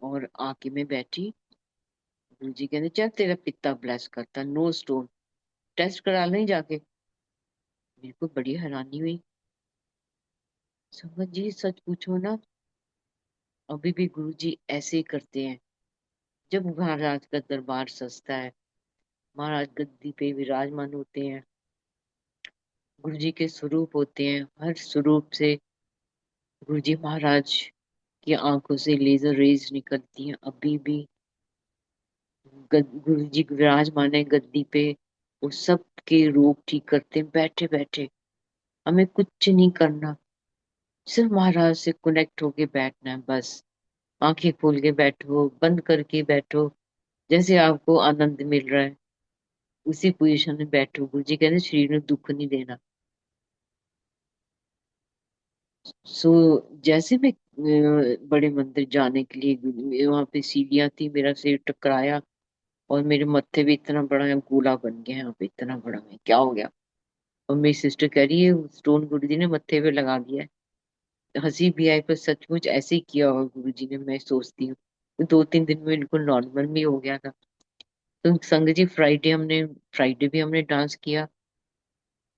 और आके मैं बैठी, गुरुजी कहते चल तेरा पित्ता ब्लेस करता, नो स्टोन, टेस्ट करा लें जाके। मेरे को बड़ी हैरानी हुई। संगत जी सच पूछो ना, अभी भी गुरुजी ऐसे ही करते हैं। जब महाराज का दरबार सजता है, महाराज गद्दी पे विराजमान होते हैं, गुरुजी के स्वरूप होते हैं, हर स्वरूप से गुरुजी महाराज की आंखों से लेजर रेज निकलती हैं। अभी भी गुरुजी विराजमान है गद्दी पे, वो सब के रोग ठीक करते हैं बैठे बैठे। हमें कुछ नहीं करना, सिर्फ महाराज से कनेक्ट होके बैठना है बस। आंखें खोल के बैठो, बंद करके बैठो, जैसे आपको आनंद मिल रहा है उसी पोजीशन में बैठो। गुरुजी कहते शरीर में दुख नहीं देना। सो जैसे मैं बड़े मंदिर जाने के लिए वहां पे सीढ़ियां थी, मेरा सिर टकराया और मेरे मत्थे भी इतना बड़ा है, गोला बन गया यहाँ पे, इतना बड़ा है, क्या हो गया। और मेरी सिस्टर कह रही है स्टोन गुरुजी ने मत्थे पे लगा दिया है। हंसी भी आई, पर सचमुच ऐसे ही किया होगा गुरुजी ने, मैं सोचती हूँ। 2-3 दिन में इनको नॉर्मल भी हो गया था। तो संग जी फ्राइडे भी हमने डांस किया।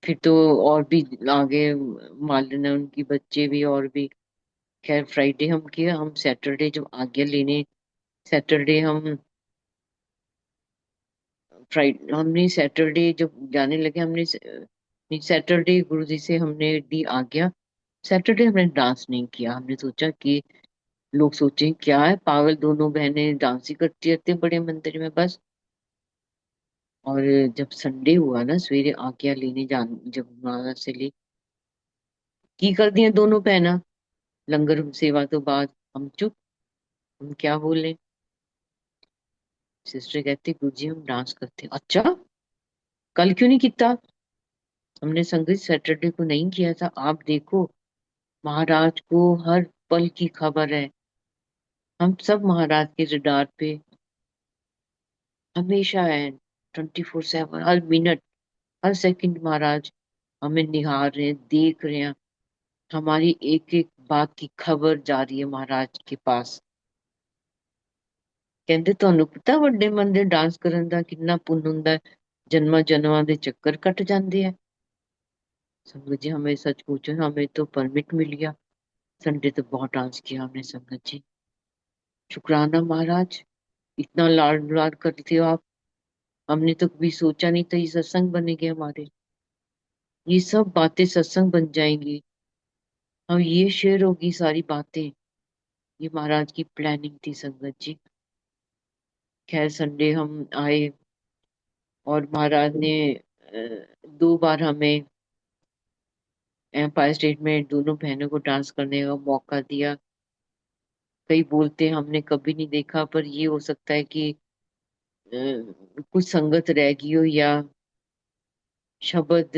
फिर तो और भी आगे मालन है, उनकी बच्चे भी और भी। खैर फ्राइडे हम किया, हम सैटरडे जब आज्ञा लेने, सैटरडे हम हमने सैटरडे जब जाने लगे, हमने सैटरडे गुरु जी से हमने दी आज्ञा। सैटरडे हमने डांस नहीं किया, हमने सोचा कि लोग सोचे क्या है पागल, दोनों बहनें डांस ही करती रहती हैं बड़े मंदिर में बस। और जब संडे हुआ ना, सवेरे आज्ञा लेने जान जब महाराज से ली, की कर दिया दोनों बहना, लंगर सेवा तो बाद। हम चुप, हम क्या बोले। सिस्टर कहती गुरुजी हम डांस करते हैं। अच्छा, कल क्यों नहीं किया। हमने संगीत सैटरडे को नहीं किया था। आप देखो, महाराज को हर पल की खबर है। हम सब महाराज के रडार पे हमेशा है, 24/7, हर मिनट हर सेकंड महाराज हमें निहार रहे हैं, देख रहे हैं। हमारी एक एक बात की खबर जा रही है महाराज के पास। ਕਹਿੰਦੇ ਤੁਹਾਨੂੰ ਪਤਾ ਵੱਡੇ ਮੰदिर डांस ਕਰਨ ਦਾ ਕਿੰਨਾ ਪੁੰਨ ਹੁੰਦਾ ਹੈ, जन्मा जन्मां ਦੇ ਚੱਕਰ ਕੱਟ ਜਾਂਦੇ ਆ। संगत जी हमें सच पूछो, हमें तो परमिट मिल गया। संडे तो बहुत डांस किया हमने संगत जी। शुक्राना महाराज, इतना लाड दुलार करते हो आप। हमने तो कभी सोचा नहीं था ये सत्संग बनेंगे हमारे, ये सब बातें सत्संग बन जाएंगी। हम ये शेयर होगी सारी बातें, ये महाराज की प्लानिंग थी संगत जी। खैर संडे हम आए और महाराज ने 2 बार हमें एम्पायर स्टेट में दोनों बहनों को डांस करने का मौका दिया। कई बोलते हैं हमने कभी नहीं देखा, पर ये हो सकता है कि कुछ संगत रह गई हो, या शब्द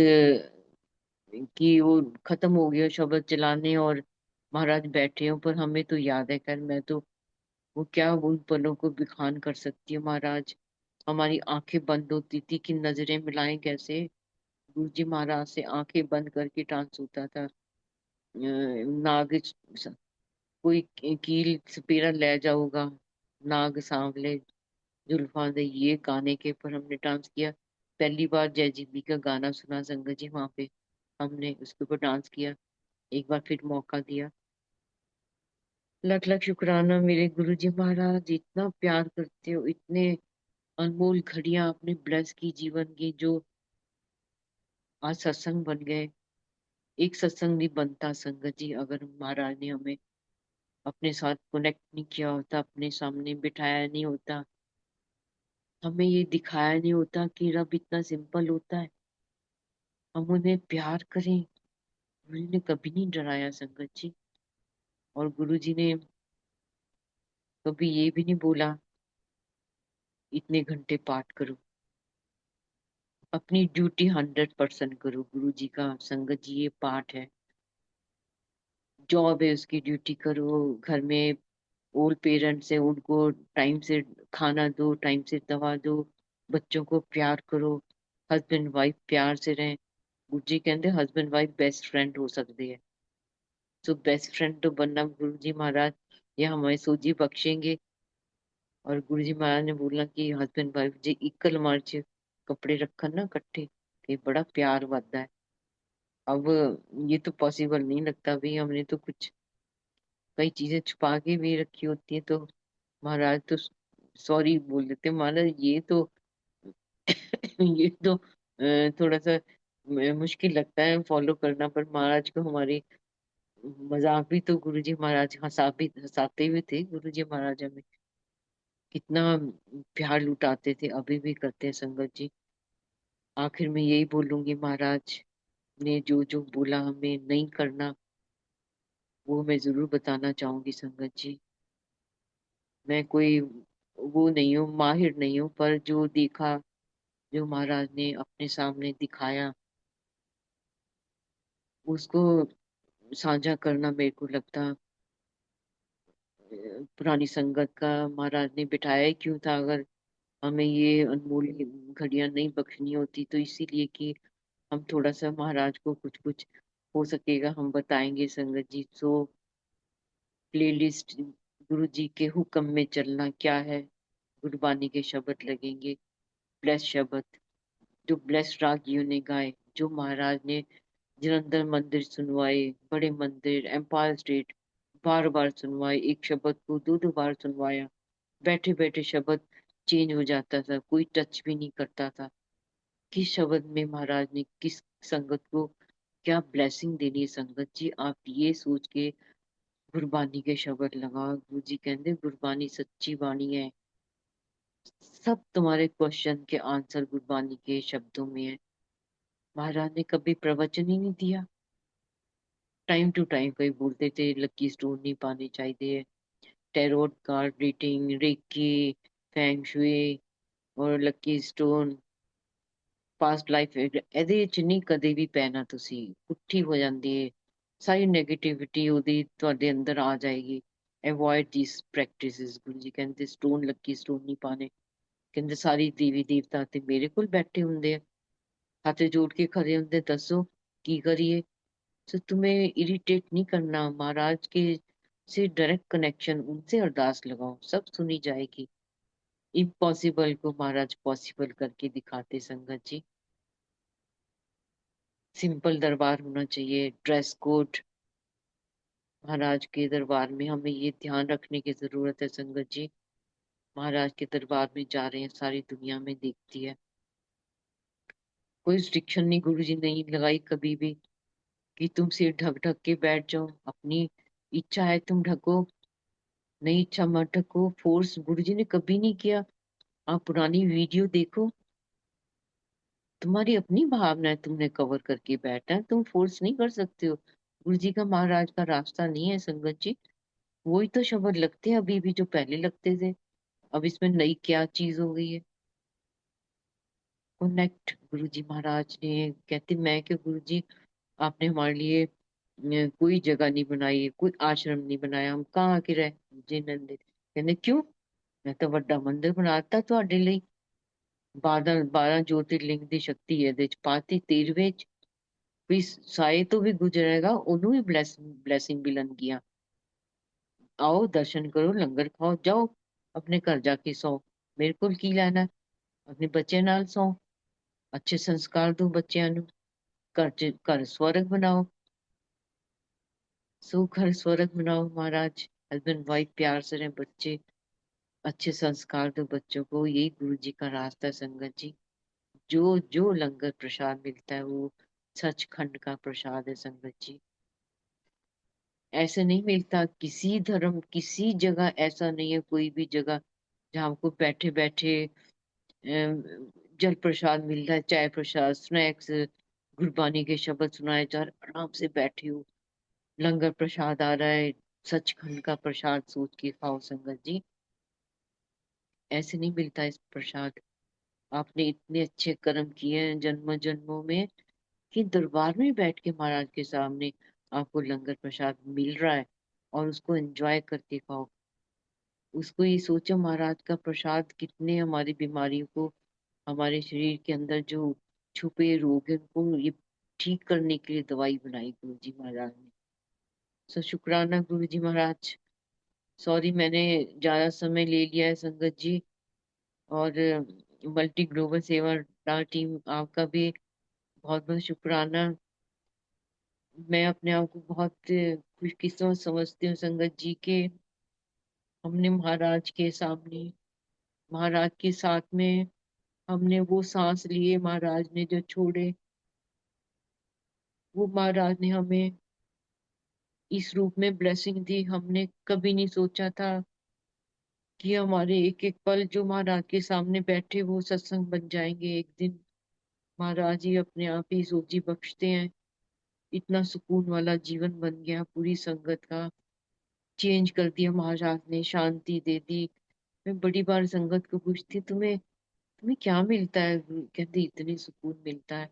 की वो खत्म हो गया शब्द चलाने, और महाराज बैठे हो। पर हमें तो याद है, खैर मैं तो वो क्या उन पलों को बिखान कर सकती हूँ महाराज। हमारी आंखें बंद होती थी कि नजरें मिलाएं कैसे। गुरु जी महाराज से आंखें बंद करके डांस होता था। नाग कोई कील सपेरा ले जाऊगा, नाग सांवले जुल्फां दे, ये गाने के पर हमने डांस किया। पहली बार जय जीबी का गाना सुना संगत जी वहां पे, हमने उसके ऊपर डांस किया। एक बार फिर मौका दिया। लख लख शुक्राना मेरे गुरु जी महाराज, इतना प्यार करते हो, इतने अनमोल घड़ियां आपने ब्लेस की जीवन की, जो आज सत्संग बन गए। एक सत्संग नहीं बनता संगत जी अगर महाराज ने हमें अपने साथ कनेक्ट नहीं किया होता, अपने सामने बिठाया नहीं होता, हमें ये दिखाया नहीं होता कि रब इतना सिंपल होता है। हम उन्हें प्यार करें, उन्होंने कभी नहीं डराया संगत जी। और गुरु जी ने कभी ये भी नहीं बोला इतने घंटे पाठ करो। अपनी ड्यूटी 100% करो। गुरु जी का संगत जी ये पाठ है, जॉब है, उसकी ड्यूटी करो। घर में ओल्ड पेरेंट्स है, उनको टाइम से खाना दो, टाइम से दवा दो, बच्चों को प्यार करो। हस्बैंड वाइफ प्यार से रहें। गुरु जी कहते हस्बैंड वाइफ बेस्ट फ्रेंड हो सकते हैं। तो बेस्ट फ्रेंड तो बनना गुरु जी महाराज ये हमें सूझी बख्शेंगे। और गुरुजी महाराज ने बोला कि हस्बैंड वाइफ जे इक्वल मार्च कपड़े रखन ना इकट्ठे ते बड़ा प्यार बढ़ता है। अब ये तो पॉसिबल नहीं लगता भाई, हमने तो कुछ कई चीजें छुपा के भी रखी होती है, तो महाराज तो सॉरी बोल देते हैं, महाराज ये तो ये तो थोड़ा सा मुश्किल लगता है फॉलो करना, पर महाराज को हमारी मजाक भी तो गुरुजी महाराज हंसाते भी थे गुरुजी महाराज हमें, कितना प्यार लुटाते थे, अभी भी करते हैं संगत जी। आखिर में यही बोलूंगी, महाराज ने जो जो बोला हमें नहीं करना, वो मैं जरूर बताना चाहूंगी संगत जी। मैं कोई वो नहीं हूँ, माहिर नहीं हूँ, पर जो देखा, जो महाराज ने अपने सामने दिखाया, उसको साझा करना मेरे को लगता पुरानी संगत का महाराज ने बिठाया ही क्यों था, अगर हमें ये अनमोल घड़ियां नहीं बख्शनी होती तो इसीलिए कि हम थोड़ा सा महाराज को कुछ कुछ हो सकेगा हम बताएंगे संगत जी। सो प्लेलिस्ट गुरु जी के हुक्म में चलना क्या है, गुरबानी के शब्द लगेंगे, ब्लेस शब्द जो ब्लेस रागियों ने गाए, जो महाराज ने जलंधर मंदिर सुनवाए, बड़े मंदिर, एम्पायर स्टेट बार बार सुनवाए, एक शब्द को दो दो बार सुनवाया, बैठे बैठे शब्द चेंज हो जाता था, कोई टच भी नहीं करता था। किस शब्द में महाराज ने किस संगत को क्या ब्लेसिंग देनी है संगत जी, आप ये सोच के गुरबानी के शब्द लगाओ। गुरु जी कहते गुरबानी सच्ची बाणी है, सब तुम्हारे क्वेश्चन के आंसर गुरबानी के शब्दों में है। महाराज ने कभी प्रवचन ही नहीं दिया, टाइम टू टाइम कहीं बोलते थे लकी स्टोन नहीं पाने चाहिए, tarot card reading, reiki, feng shui और लकी स्टोन, पास्ट लाइफ ਇਹਦੇ ਚ ਨਹੀਂ ਕਦੇ ਵੀ ਪੈਣਾ, ਤੁਸੀਂ ਪੁੱਠੀ ਹੋ ਜਾਂਦੀ ਹੈ, ਸਾਰੀ 네ਗੇਟਿਵਿਟੀ ਉਹਦੀ ਤੁਹਾਡੇ ਅੰਦਰ ਆ ਜਾਏਗੀ। Avoid these practices, Guru ji ਕਹਿੰਦੇ ਸਟੋਨ ਲੱਕੀ ਸਟੋਨ ਨਹੀਂ ਪਾਣੇ, ਕਹਿੰਦੇ ਸਾਰੀ ਦੇਵੀ ਦੇਵਤਾ ਤੇ ਮੇਰੇ ਕੋਲ ਬੈਠੇ ਹੁੰਦੇ ਆ, ਹੱਥ ਜੋੜ ਕੇ खड़े ਹੁੰਦੇ, ਦੱਸੋ ਕੀ ਕਰੀਏ। तो तुम्हें इरिटेट नहीं करना, महाराज के से डायरेक्ट कनेक्शन, उनसे अरदास लगाओ, सब सुनी जाएगी। इम्पॉसिबल को महाराज पॉसिबल करके दिखाते संगत जी। सिंपल दरबार होना चाहिए, ड्रेस कोड, महाराज के दरबार में हमें ये ध्यान रखने की जरूरत है संगत जी। महाराज के दरबार में जा रहे हैं, सारी दुनिया में देखती है, कोई रिस्ट्रिक्शन नहीं गुरु जी नहीं लगाई कभी भी कि तुम सिर ढक ढक के बैठ जाओ, अपनी इच्छा है तुम ढको, नहीं इच्छा मत ढको, फोर्स गुरु जी ने कभी नहीं किया। आप पुरानी वीडियो देखो, तुम्हारी अपनी भावना है, तुमने कवर करके बैठना है, तुम फोर्स नहीं कर सकते हो। गुरु जी का महाराज का रास्ता नहीं है संगत जी, वही तो शब्द लगते हैं अभी भी जो पहले लगते थे, अब इसमें नई क्या चीज हो गई है। कनेक्ट गुरु जी महाराज ने कहते, मैं कि गुरु जी आपने हमारे लिए कोई जगह नहीं बनाई, कोई आश्रम नहीं बनाया, हम कहाँ के रहे जी नंदे, कहते क्यों, मैं तो ਵੱਡਾ ਮੰਦਿਰ ਬਣਾਤਾ ਤੁਹਾਡੇ ਲਈ, 12 ज्योतिर्लिंग ਦੀ ਸ਼ਕਤੀ ਇਹਦੇ ਚ ਪਾਤੀ 13ਵੇਂ ਚ, ਵੀ ਸਾਏ ਤੋਂ ਵੀ ਗੁਜ਼ਰੇਗਾ ਉਹਨੂੰ ਵੀ ਬਲੇਸਿੰਗ ਮਿਲਣਗੀਆਂ। आओ दर्शन करो, लंगर खाओ, जाओ अपने घर जाके सो, मेरे को की ਲੈਣਾ, अपने बच्चे नाल सो, अच्छे संस्कार दो बच्चों ਨੂੰ, घर स्वर्ग बनाओ। सो घर स्वर्ग बनाओ महाराज, हस्बैंड वाइफ प्यार से रहे, बच्चे अच्छे संस्कार दो बच्चों को, यही गुरु जी का रास्ता है संगत जी। जो जो लंगर प्रसाद मिलता है वो सचखंड का प्रसाद है संगत जी, ऐसे नहीं मिलता किसी धर्म किसी जगह, ऐसा नहीं है कोई भी जगह जहाँ आपको बैठे बैठे जल प्रसाद मिल रहा है, चाय प्रसाद, स्नैक्स, गुरबानी के शब्द सुनाए जा रहे, आराम से बैठे हो, लंगर प्रसाद आ रहा है, सचखंड का प्रसाद सोच के खाओ संगत जी, ऐसे नहीं मिलता इस प्रसाद। आपने इतने अच्छे कर्म किए हैं जन्म जन्मों में कि दरबार में बैठ के महाराज के सामने आपको लंगर प्रसाद मिल रहा है, और उसको एंजॉय करके खाओ। उसको ये सोचो महाराज का प्रसाद कितने हमारी बीमारियों को, हमारे शरीर के अंदर जो छुपे रोग है उनको ये ठीक करने के लिए दवाई बनाई गुरु जी महाराज ने। सो शुक्राना गुरु जी महाराज, सॉरी मैंने ज्यादा समय ले लिया है संगत जी। और मल्टी ग्लोबल सेवा टीम आपका भी बहुत बहुत शुक्राना। मैं अपने आप को बहुत खुशकिस्मत समझती हूँ संगत जी के। हमने महाराज के सामने, महाराज के साथ में हमने वो सांस लिए, महाराज ने जो छोड़े, वो महाराज ने हमें इस रूप में ब्लेसिंग दी। हमने कभी नहीं सोचा था कि हमारे एक एक पल जो महाराज के सामने बैठे वो सत्संग बन जाएंगे एक दिन। महाराज ही अपने आप ही सोची बख्शते हैं। इतना सुकून वाला जीवन बन गया, पूरी संगत का चेंज कर दिया महाराज ने, शांति दे दी। मैं बड़ी बार संगत को पूछती, तुम्हें तुम्हें क्या मिलता है? कहते इतनी सुकून मिलता है।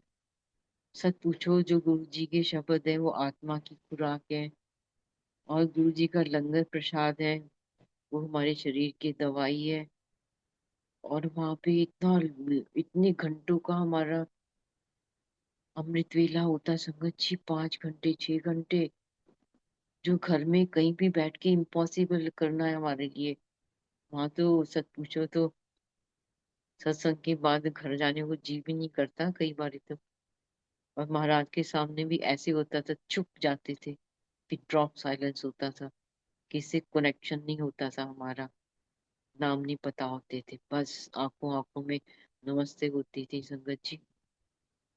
सच पूछो, जो गुरु जी के शब्द है वो आत्मा की खुराक है, और गुरु जी का लंगर प्रसाद है, वो हमारे शरीर की दवाई है। और वहां पे इतने घंटों का हमारा अमृत वेला होता है संगत जी, 5 घंटे 6 घंटे, जो घर में कहीं भी बैठ के इम्पॉसिबल करना है हमारे लिए। वहां तो सच पूछो तो सत्संग के बाद घर जाने को जी भी नहीं करता कई बार तो। और महाराज के सामने भी ऐसे होता था, चुप जाते थे, फिर ड्रॉप साइलेंस होता था, किसी कनेक्शन नहीं होता था हमारा, नाम नहीं पता होते थे, बस आंखों आंखों में नमस्ते होती थी संगत जी।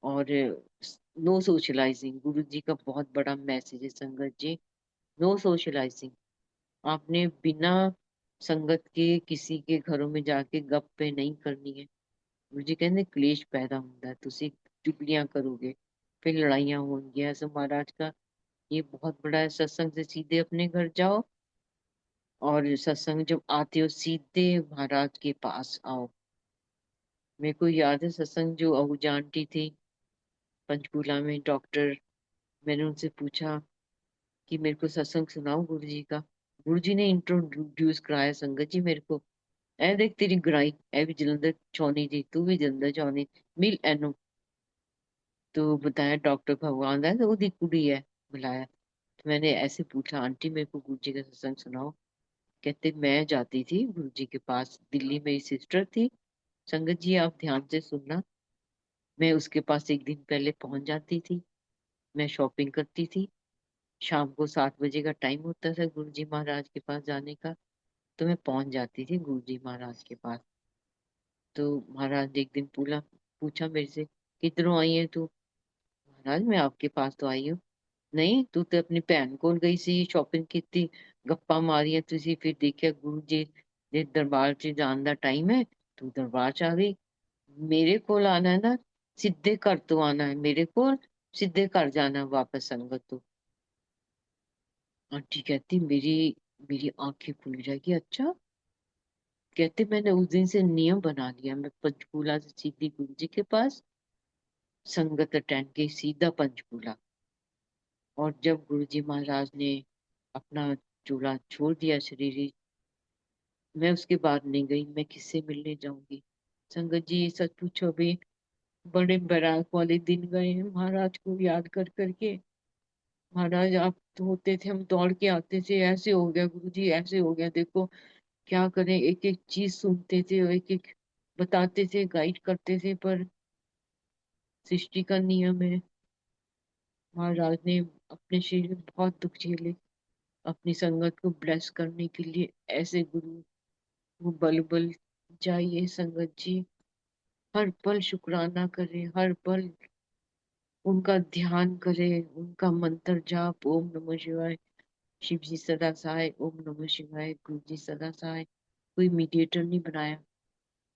और नो सोशलाइजिंग, गुरु जी का बहुत बड़ा मैसेज है संगत जी। No socialising. आपने बिना संगत के किसी के घरों में जाके गप पे नहीं करनी है। गुरु जी कहते क्लेश पैदा होता है, तुसी चुगलियां करोगे, फिर लड़ाइयां होंगी। ऐसा महाराज का ये बहुत बड़ा है, सत्संग से सीधे अपने घर जाओ, और सत्संग जब आते हो सीधे महाराज के पास आओ। मेरे को याद है सत्संग जो आहूजा आंटी थी पंचकूला में डॉक्टर, मैंने उनसे पूछा कि मेरे को सत्संग सुनाओ गुरु जी का। गुरु जी ने इंट्रोड्यूस कराया संगत जी मेरे को। ए देख तेरी ग्राई, ए भी जलंधर छावनी थी, तू भी जलंधर छावनी, मिल एनु। तो बताया डॉक्टर भगवान दास तो ओदी कुड़ी है, बुलाया। तो मैंने ऐसे पूछा, आंटी मेरे को गुरु जी का सत्संग सुनाओ। कहते मैं जाती थी गुरु जी के पास, दिल्ली मेरी सिस्टर थी। संगत जी आप ध्यान से सुनना, मैं उसके पास एक दिन पहले पहुंच जाती थी। मैं शॉपिंग करती थी, शाम को 7 बजे का टाइम होता था गुरु जी महाराज के पास जाने का। तो मैं पहुंच जाती थी गुरु जी महाराज के पास। तो महाराज ने एक दिन पूछा मेरे से, किधरों आई है तू? महाराज मैं आपके पास तो आई हूँ। नहीं, तू तो अपनी भैन कोल गई सी, शॉपिंग की, गप्पा मारिया तुसी, फिर देखिया गुरु जी ਦੇ ਦਰਬਾਰ ਚ ਜਾਣ ਦਾ ਟਾਈਮ ਹੈ, ਤੂੰ ਦਰਬਾਰ ਚ ਆ ਗਈ। मेरे कोल आना है ना, सीधे घर तो आना है मेरे कोल, सीधे घर जाना है वापस संगत तो। आंटी कहती मेरी मेरी आंखें खुल जाएगी। अच्छा, कहते मैंने उस दिन से नियम बना लिया, मैं पंचकूला से सीधी गुरु जी के पास, संगत अटेंड की सीधा पंचकूला। और जब गुरु जी महाराज ने अपना चूल्हा छोड़ दिया शरीर, मैं उसके बाद नहीं गई। मैं किससे मिलने जाऊंगी संगत जी? सच पूछो भी, बड़े बैराग वाले दिन गए हैं महाराज को याद कर करके। महाराज आप तो होते थे, हम दौड़ के आते थे, ऐसे हो गया गुरु जी, ऐसे हो गया, देखो क्या करें। एक एक चीज सुनते थे और एक एक बताते थे, गाइड करते थे, पर सृष्टि का नियम है। महाराज ने अपने शरीर में बहुत दुख झेले अपनी संगत को ब्लेस करने के लिए। ऐसे गुरु वो बल बल जाइए संगत जी, हर पल शुक्राना करें, हर पल उनका ध्यान करें, उनका मंत्र जाप, ओम नमः शिवाय, शिव जी सदा सहाय, ओम नमः शिवाय, गुरु जी सदा सहाय। कोई मीडिएटर नहीं बनाया,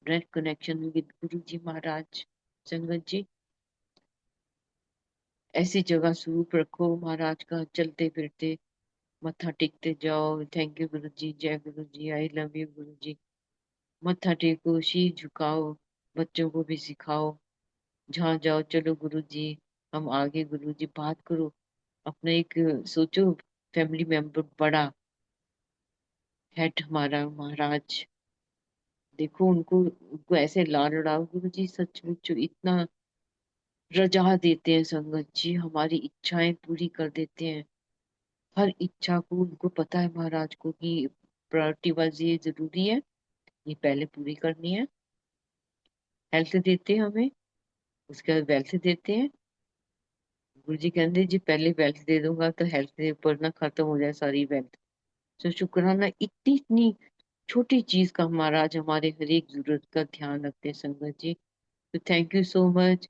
डायरेक्ट कनेक्शन विद गुरु जी महाराज। संगत जी ऐसी जगह स्वरूप रखो महाराज का, चलते फिरते मत्था टेकते जाओ, थैंक यू गुरु जी, जय गुरु जी, आई लव यू गुरु जी। मत्था टेको, शीश झुकाओ, बच्चों को भी सिखाओ, जहाँ जाओ चलो गुरु जी, हम आगे गुरु जी, बात करो। अपना एक सोचो, फैमिली मेंबर बड़ा हेड हमारा महाराज, देखो उनको उनको ऐसे लाड लड़ाओ गुरु जी, सचमुच इतना रजा देते हैं संगत जी, हमारी इच्छाएं पूरी कर देते हैं। हर इच्छा को उनको पता है महाराज को कि प्रायोरिटी वाइज ये जरूरी है, ये पहले पूरी करनी है। हेल्थ देते हैं हमें, उसके बाद वेल्थ देते हैं। गुरु जी कहते हैं जी पहले वेल्थ दे दूंगा तो हेल्थ के ऊपर ना खत्म हो जाए सारी वेल्थ। तो शुक्राना, इतनी इतनी छोटी चीज का महाराज हमारे हर एक जरूरत का ध्यान रखते हैं संगत जी। तो थैंक यू सो मच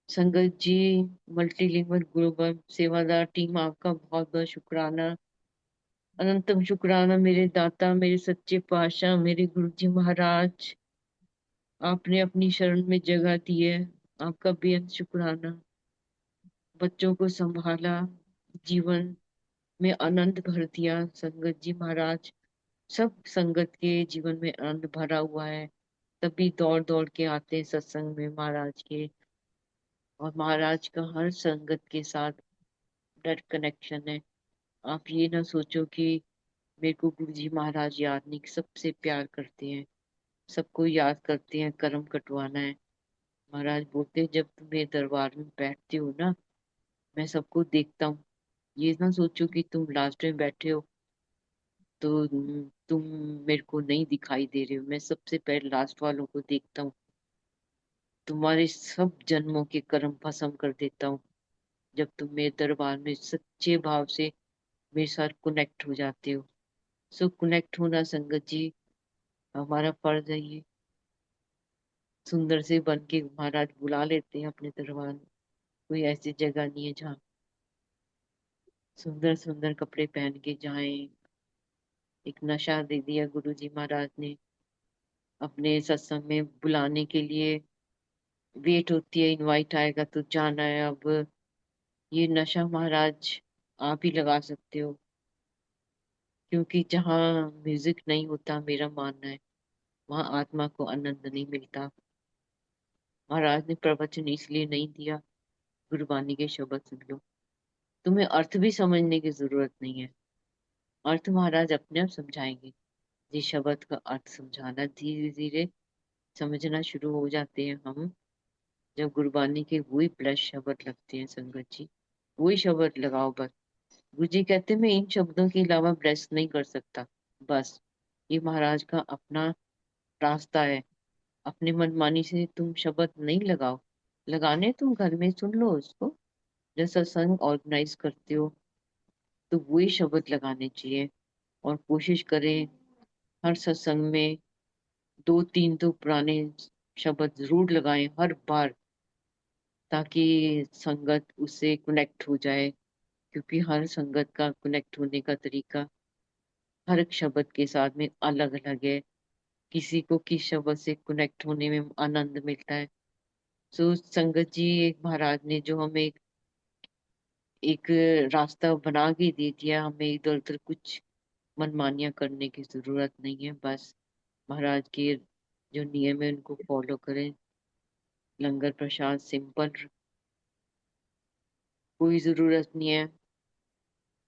संगत जी। मल्टीलिंगुअल ग्लोबल सेवादार टीम, आपका बहुत बहुत शुक्राना, अनंतम शुक्राना मेरे दाता, मेरे सच्चे पातशाह, मेरे गुरु जी महाराज। आपने अपनी शरण में जगह दी है, आपका बेहद शुक्राना। बच्चों को संभाला, जीवन में आनंद भर दिया संगत जी महाराज। सब संगत के जीवन में आनंद भरा हुआ है, तभी दौड़ दौड़ के आते हैं सत्संग में महाराज के। और महाराज का हर संगत के साथ डायरेक्ट कनेक्शन है। आप ये ना सोचो कि मेरे को गुरु जी महाराज याद नहीं, सबसे प्यार करते हैं, सबको याद करते हैं, कर्म कटवाना है। महाराज बोलते हैं जब तुम मेरे दरबार में बैठते हो ना, मैं सबको देखता हूँ। ये ना सोचो कि तुम लास्ट में बैठे हो तो तुम मेरे को नहीं दिखाई दे रहे हो, मैं सबसे पहले लास्ट वालों को देखता हूँ। तुम्हारे सब जन्मों के कर्म भस्म कर देता हूँ जब तुम मेरे दरबार में सच्चे भाव से मेरे साथ कनेक्ट हो जाते हो। सो कनेक्ट होना संगत जी हमारा फर्ज है। ये सुंदर से बन के महाराज बुला लेते हैं अपने दरबार में। कोई ऐसी जगह नहीं है जहाँ सुंदर सुंदर कपड़े पहन के जाएं। एक नशा दे दिया गुरु जी महाराज ने अपने सत्संग में बुलाने के लिए। वेट होती है, इनवाइट आएगा तो जाना है। अब ये नशा महाराज आप ही लगा सकते हो, क्योंकि जहाँ म्यूजिक नहीं होता, मेरा मानना है वहां आत्मा को आनंद नहीं मिलता। महाराज ने प्रवचन इसलिए नहीं दिया, गुरबानी के शब्द सुन लो। तुम्हें अर्थ भी समझने की जरूरत नहीं है, अर्थ महाराज अपने आप समझाएंगे। ये शब्द का अर्थ समझाना धीरे धीरे समझना शुरू हो जाते हैं हम जब गुरबानी के वही प्लस शब्द लगते हैं संगत जी। वही शब्द लगाओ बस। गुरु जी कहते हैं मैं इन शब्दों के अलावा ब्लेस नहीं कर सकता। बस ये महाराज का अपना रास्ता है। अपने मनमानी से तुम शब्द नहीं लगाओ, लगाने तुम घर में सुन लो उसको। जब सत्संग ऑर्गेनाइज करते हो तो वही शब्द लगाने चाहिए। और कोशिश करें हर सत्संग में दो तीन तो पुराने शब्द जरूर लगाएं हर बार, ताकि संगत उससे कनेक्ट हो जाए। क्योंकि हर संगत का कनेक्ट होने का तरीका हर एक शब्द के साथ में अलग अलग है। किसी को किस शब्द से कनेक्ट होने में आनंद मिलता है। सो संगत जी एक महाराज ने जो हमें एक रास्ता बना के दे दिया, हमें इधर उधर कुछ मनमानियां करने की जरूरत नहीं है। बस महाराज के जो नियम है उनको फॉलो करें। लंगर प्रसाद सिंपल, कोई जरूरत नहीं है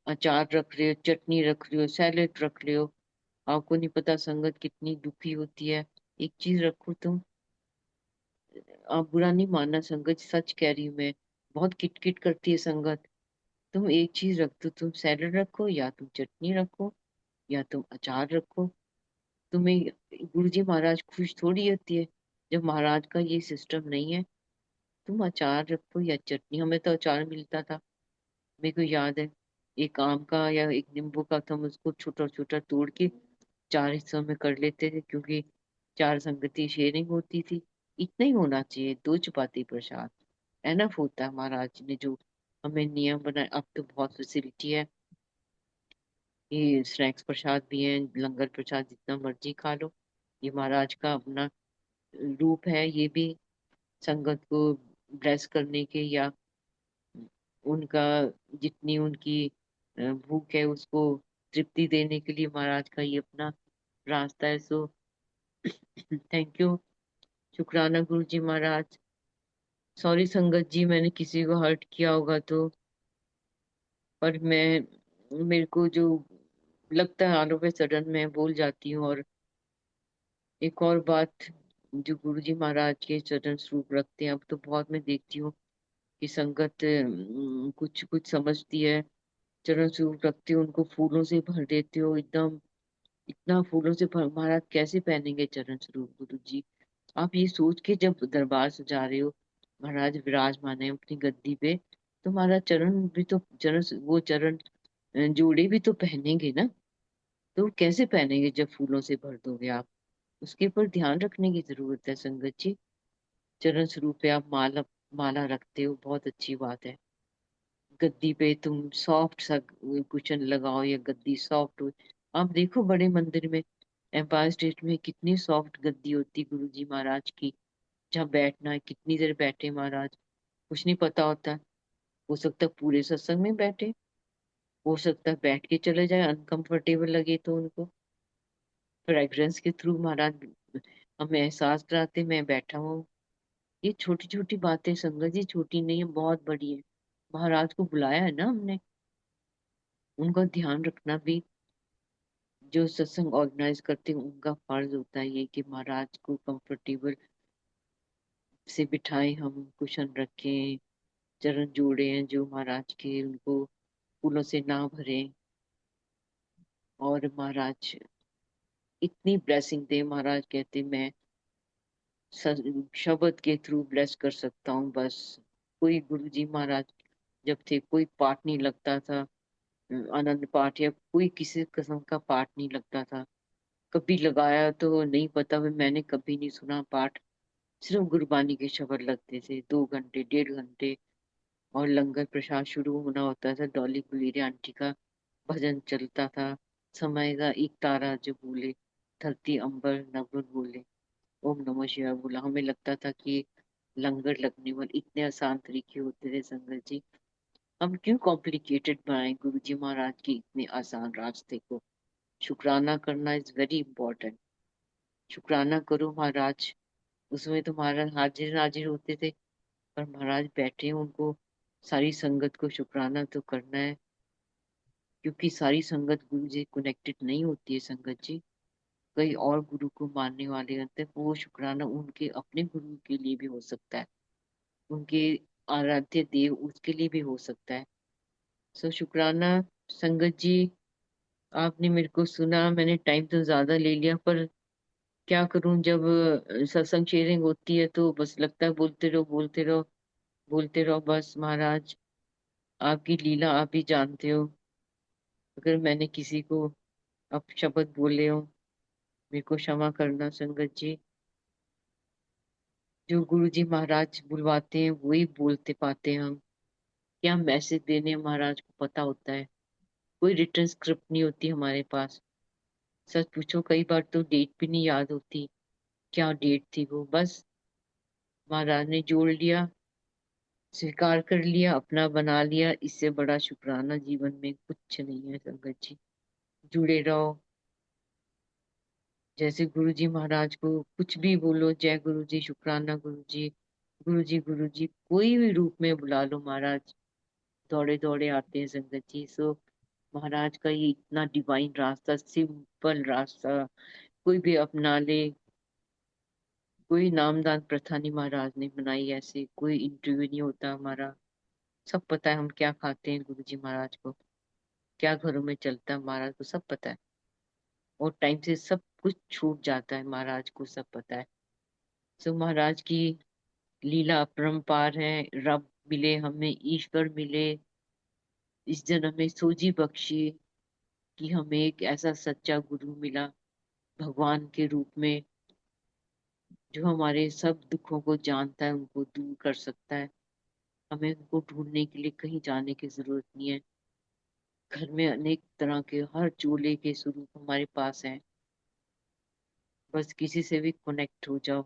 अचार रख रहे हो, चटनी रख रहे हो, सैलेड रख रहे हो। आपको नहीं पता संगत कितनी दुखी होती है। एक चीज रखो तुम, आप बुरा नहीं मानना संगत, सच कह रही हूँ मैं। बहुत किटकिट करती है संगत। तुम एक चीज रख दो, तुम सैलेड रखो या तुम चटनी रखो या तुम अचार रखो। तुम्हें गुरु जी महाराज खुश थोड़ी होती है जब महाराज का ये सिस्टम नहीं है। तुम अचार रखो या चटनी, हमें तो अचार मिलता था, मेरे को याद है। एक आम का या एक नींबू का था, हम उसको छोटा छोटा तोड़ के चार हिस्सों में कर लेते थे, क्योंकि चार संगति शेयरिंग होती थी। इतना ही होना चाहिए, दो चपाती प्रसाद एनफ होता है। महाराज ने जो हमें नियम बनाए, अब तो बहुत फैसिलिटी है। ये स्नैक्स प्रसाद भी है, लंगर प्रसाद जितना मर्जी खा लो। ये महाराज का अपना रूप है, ये भी संगत को ब्लेस करने के या उनका जितनी उनकी भूख है उसको तृप्ति देने के लिए महाराज का ये अपना रास्ता है। सो थैंक यू, शुक्राना गुरु जी महाराज। सॉरी संगत जी मैंने किसी को हर्ट किया होगा तो, पर मैं मेरे को जो लगता है ऑल ऑफ ए सडन मैं बोल जाती हूँ। और एक और बात, जो गुरु जी महाराज के चरण स्वरूप रखते हैं, अब तो बहुत मैं देखती हूँ कि संगत कुछ कुछ समझती है। चरण स्वरूप रखते हो, उनको फूलों से भर देते हो एकदम, इतना फूलों से महाराज कैसे पहनेंगे चरण स्वरूप गुरु जी। आप ये सोच के जब दरबार सजा रहे हो, महाराज विराजमान है अपनी गद्दी पे, तो महाराज चरण भी तो वो चरण जोड़े भी तो पहनेंगे ना। तो वो कैसे पहनेंगे जब फूलों से भर दोगे आप। उसके ऊपर ध्यान रखने की जरूरत है संगत जी। चरण स्वरूप पे आप माला माला रखते हो, बहुत अच्छी बात है। गद्दी पे तुम सॉफ्ट सा कुशन लगाओ या गद्दी सॉफ्ट हो। आप देखो बड़े मंदिर में, एम्पायर स्टेट में कितनी सॉफ्ट गद्दी होती गुरु जी महाराज की। जहाँ बैठना है, कितनी देर बैठे महाराज, कुछ नहीं पता होता। हो सकता है पूरे सत्संग में बैठे, हो सकता है बैठ के चले जाए, अनकंफर्टेबल लगे तो उनको। फ्रेग्रेंस के थ्रू महाराज हमें एहसास कराते मैं बैठा हूँ। ये छोटी छोटी बातें संगत जी, छोटी नहीं है, बहुत बड़ी है। महाराज को बुलाया है ना हमने, उनका ध्यान रखना भी जो सत्संग ऑर्गेनाइज करते हैं उनका फर्ज होता है ये, कि महाराज को कंफर्टेबल से बिठाएं, हम कुशन रखें, चरण जोड़े हैं जो महाराज के, उनको फूलों से ना भरें। और महाराज इतनी ब्लेसिंग दे, महाराज कहते मैं शब्द के थ्रू ब्लेस कर सकता हूँ बस। कोई गुरु जी महाराज जब थे, कोई पाठ नहीं लगता था, आनंद पाठ या कोई किसी किस्म का पाठ नहीं लगता था। कभी लगाया तो नहीं पता, मैंने कभी नहीं सुना पाठ। सिर्फ गुरबानी के शब्द लगते थे, 2 घंटे 1.5 घंटे। और लंगर प्रसाद शुरू होना होता था, डॉली गुलेरी आंटी का भजन चलता था। समय का एक तारा जो बोले, धरती अंबर नभ बोले, ओम नमः शिवाय बोला। हमें लगता था कि लंगर लगने वाले इतने आसान तरीके होते थे संगत जी। हम क्यों कॉम्प्लिकेटेड बनाए गुरु जी महाराज के इतने आसान रास्ते को। शुक्राना करना इज वेरी इंपॉर्टेंट। शुक्राना करो महाराज। उसमें तो महाराज हाजिर नाजिर होते थे, पर महाराज बैठे हैं, उनको सारी संगत को शुक्राना तो करना है। क्योंकि सारी संगत गुरु जी कनेक्टेड नहीं होती है संगत जी। कई और गुरु को मानने वाले होते हैं, वो शुक्राना उनके अपने गुरु के लिए भी हो सकता है, उनके आराध्य देव उसके लिए भी हो सकता है। सो शुक्राना संगत जी। आपने मेरे को सुना, मैंने टाइम तो ज्यादा ले लिया, पर क्या करूं, जब सत्संग शेयरिंग होती है तो बस लगता है बोलते रहो बोलते रहो बोलते रहो बस। महाराज आपकी लीला आप ही जानते हो। अगर मैंने किसी को अपशब्द बोले हो, मेरे को क्षमा करना संगत जी। जो गुरु जी महाराज बुलवाते हैं वही बोलते पाते हैं हम। क्या मैसेज देने हैं महाराज को पता होता है। कोई रिटर्न स्क्रिप्ट नहीं होती हमारे पास। सच पूछो कई बार तो डेट भी नहीं याद होती, क्या डेट थी वो। बस महाराज ने जोड़ लिया, स्वीकार कर लिया, अपना बना लिया। इससे बड़ा शुक्राना जीवन में कुछ नहीं है संगत जी। जुड़े रहो। जैसे गुरु जी महाराज को कुछ भी बोलो, जय गुरु जी, शुक्राना गुरु जी, गुरु जी गुरु जी, कोई भी रूप में बुला लो महाराज दौड़े दौड़े आते हैं संगत जी। सो महाराज का ये इतना डिवाइन रास्ता, सिंपल रास्ता कोई भी अपना ले। कोई नामदान प्रथा नहीं महाराज ने बनाई, ऐसे कोई इंटरव्यू नहीं होता हमारा। सब पता है हम क्या खाते हैं गुरु जी महाराज को, क्या घरों में चलता है महाराज को सब पता है। और टाइम से सब कुछ छूट जाता है, महाराज को सब पता है। सो महाराज की लीला अपरंपार है। रब मिले हमें, ईश्वर मिले, इस जन्म में सूजी बख्शी कि हमें एक ऐसा सच्चा गुरु मिला भगवान के रूप में, जो हमारे सब दुखों को जानता है, उनको दूर कर सकता है। हमें उनको ढूंढने के लिए कहीं जाने की जरूरत नहीं है। घर में अनेक तरह के हर चूल्हे के स्वरूप हमारे पास हैं। बस किसी से भी कनेक्ट हो जाओ,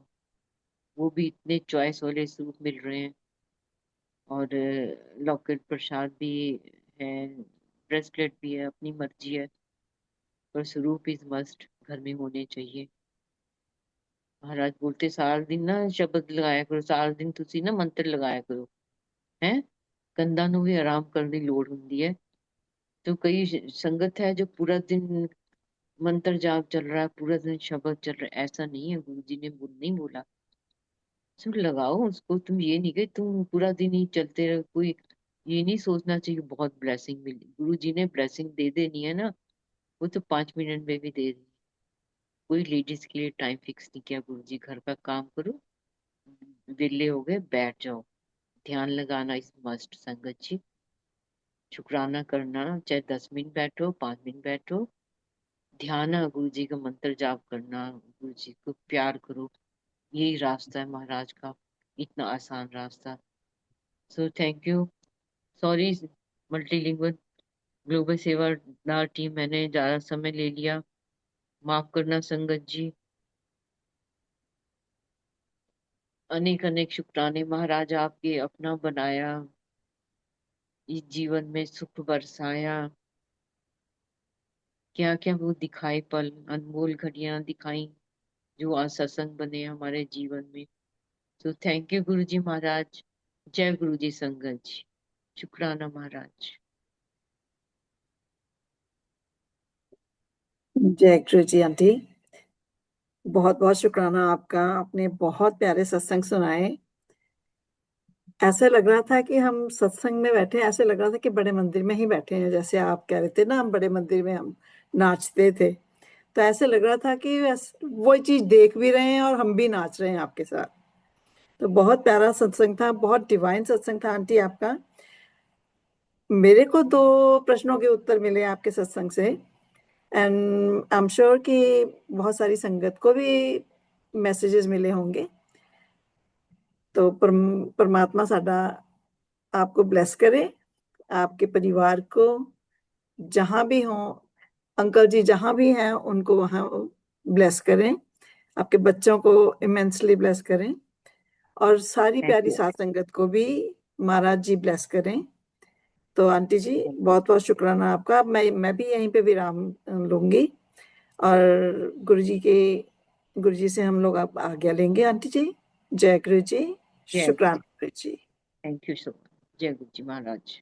वो भी इतने चॉइस वाले स्वरूप मिल रहे हैं। और लॉकेट प्रसाद भी है, ब्रेसलेट भी है, अपनी मर्जी है, पर स्वरूप इज मस्ट घर में होने चाहिए। महाराज बोलते सारा दिन ना शब्द लगाया करो, सारा दिन तुसी ना मंत्र लगाया करो हैं। कंधा ਨੂੰ भी आराम करने ਦੀ ਲੋੜ ਹੁੰਦੀ है। तो कई संगत है जो पूरा दिन मंत्र जाप चल रहा है, पूरा दिन शब्द चल रहा है, ऐसा नहीं है। गुरु जी ने नहीं बोला सिर्फ लगाओ उसको। तुम ये नहीं कि तुम पूरा दिन ही चलते रहो। कोई ये नहीं सोचना चाहिए बहुत ब्लेसिंग मिली, गुरु जी ने ब्लेसिंग दे देनी है ना, वो तो 5 मिनट में भी दे दी। कोई लेडीज के लिए टाइम फिक्स नहीं किया गुरु जी। घर का काम करो, विले हो गए बैठ जाओ। ध्यान लगाना इस मस्ट संगत जी। शुक्राना करना, चाहे 10 मिनट बैठो 5 मिनट बैठो। ध्यान गुरु जी का मंत्र जाप करना, गुरु जी को प्यार करो। यही रास्ता है महाराज का, इतना आसान रास्ता। So thank you. Sorry multilingual global सेवादार टीम, मैंने ज्यादा समय ले लिया, माफ करना संगत जी। अनेक अनेक शुक्राने महाराज, आपके अपना बनाया, इस जीवन में सुख बरसाया। क्या क्या वो दिखाए पल, अनमोल घड़ियां दिखाई, जो आज सत्संग बने हमारे जीवन में। तो थैंक यू गुरु जी महाराज। जय गुरु जी संगत जी। शुक्राना महाराज। जय गुरु जी आंटी, बहुत बहुत शुक्राना आपका। आपने बहुत प्यारे सत्संग सुनाए। ऐसे लग रहा था कि हम सत्संग में बैठे, ऐसे लग रहा था कि बड़े मंदिर में ही बैठे हैं। जैसे आप कह रहे थे ना, हम बड़े मंदिर में हम नाचते थे, तो ऐसे लग रहा था कि वो चीज देख भी रहे हैं और हम भी नाच रहे हैं आपके साथ। तो बहुत प्यारा सत्संग था, बहुत डिवाइन सत्संग था आंटी आपका। मेरे को 2 प्रश्नों के उत्तर मिले आपके सत्संग से, एंड आई एम श्योर कि बहुत सारी संगत को भी मैसेजेस मिले होंगे। तो परमात्मा साडा आपको ब्लेस करे, आपके परिवार को, जहां भी हो अंकल जी, जहां भी हैं उनको वहां ब्लेस करें, आपके बच्चों को इमेंसली ब्लेस करें, और सारी थैंक प्यारी यू। सात संगत को भी महाराज जी ब्लेस करें। तो आंटी जी थैंक यू। बहुत बहुत शुक्राना आपका। मैं भी यहीं पे विराम लूंगी, और गुरु जी से हम लोग अब आज्ञा लेंगे आंटी जी। जय गुरु जी, जय गुरु शुक्राना ji. Guru ji. Thank you so much. जय गुरु जी महाराज।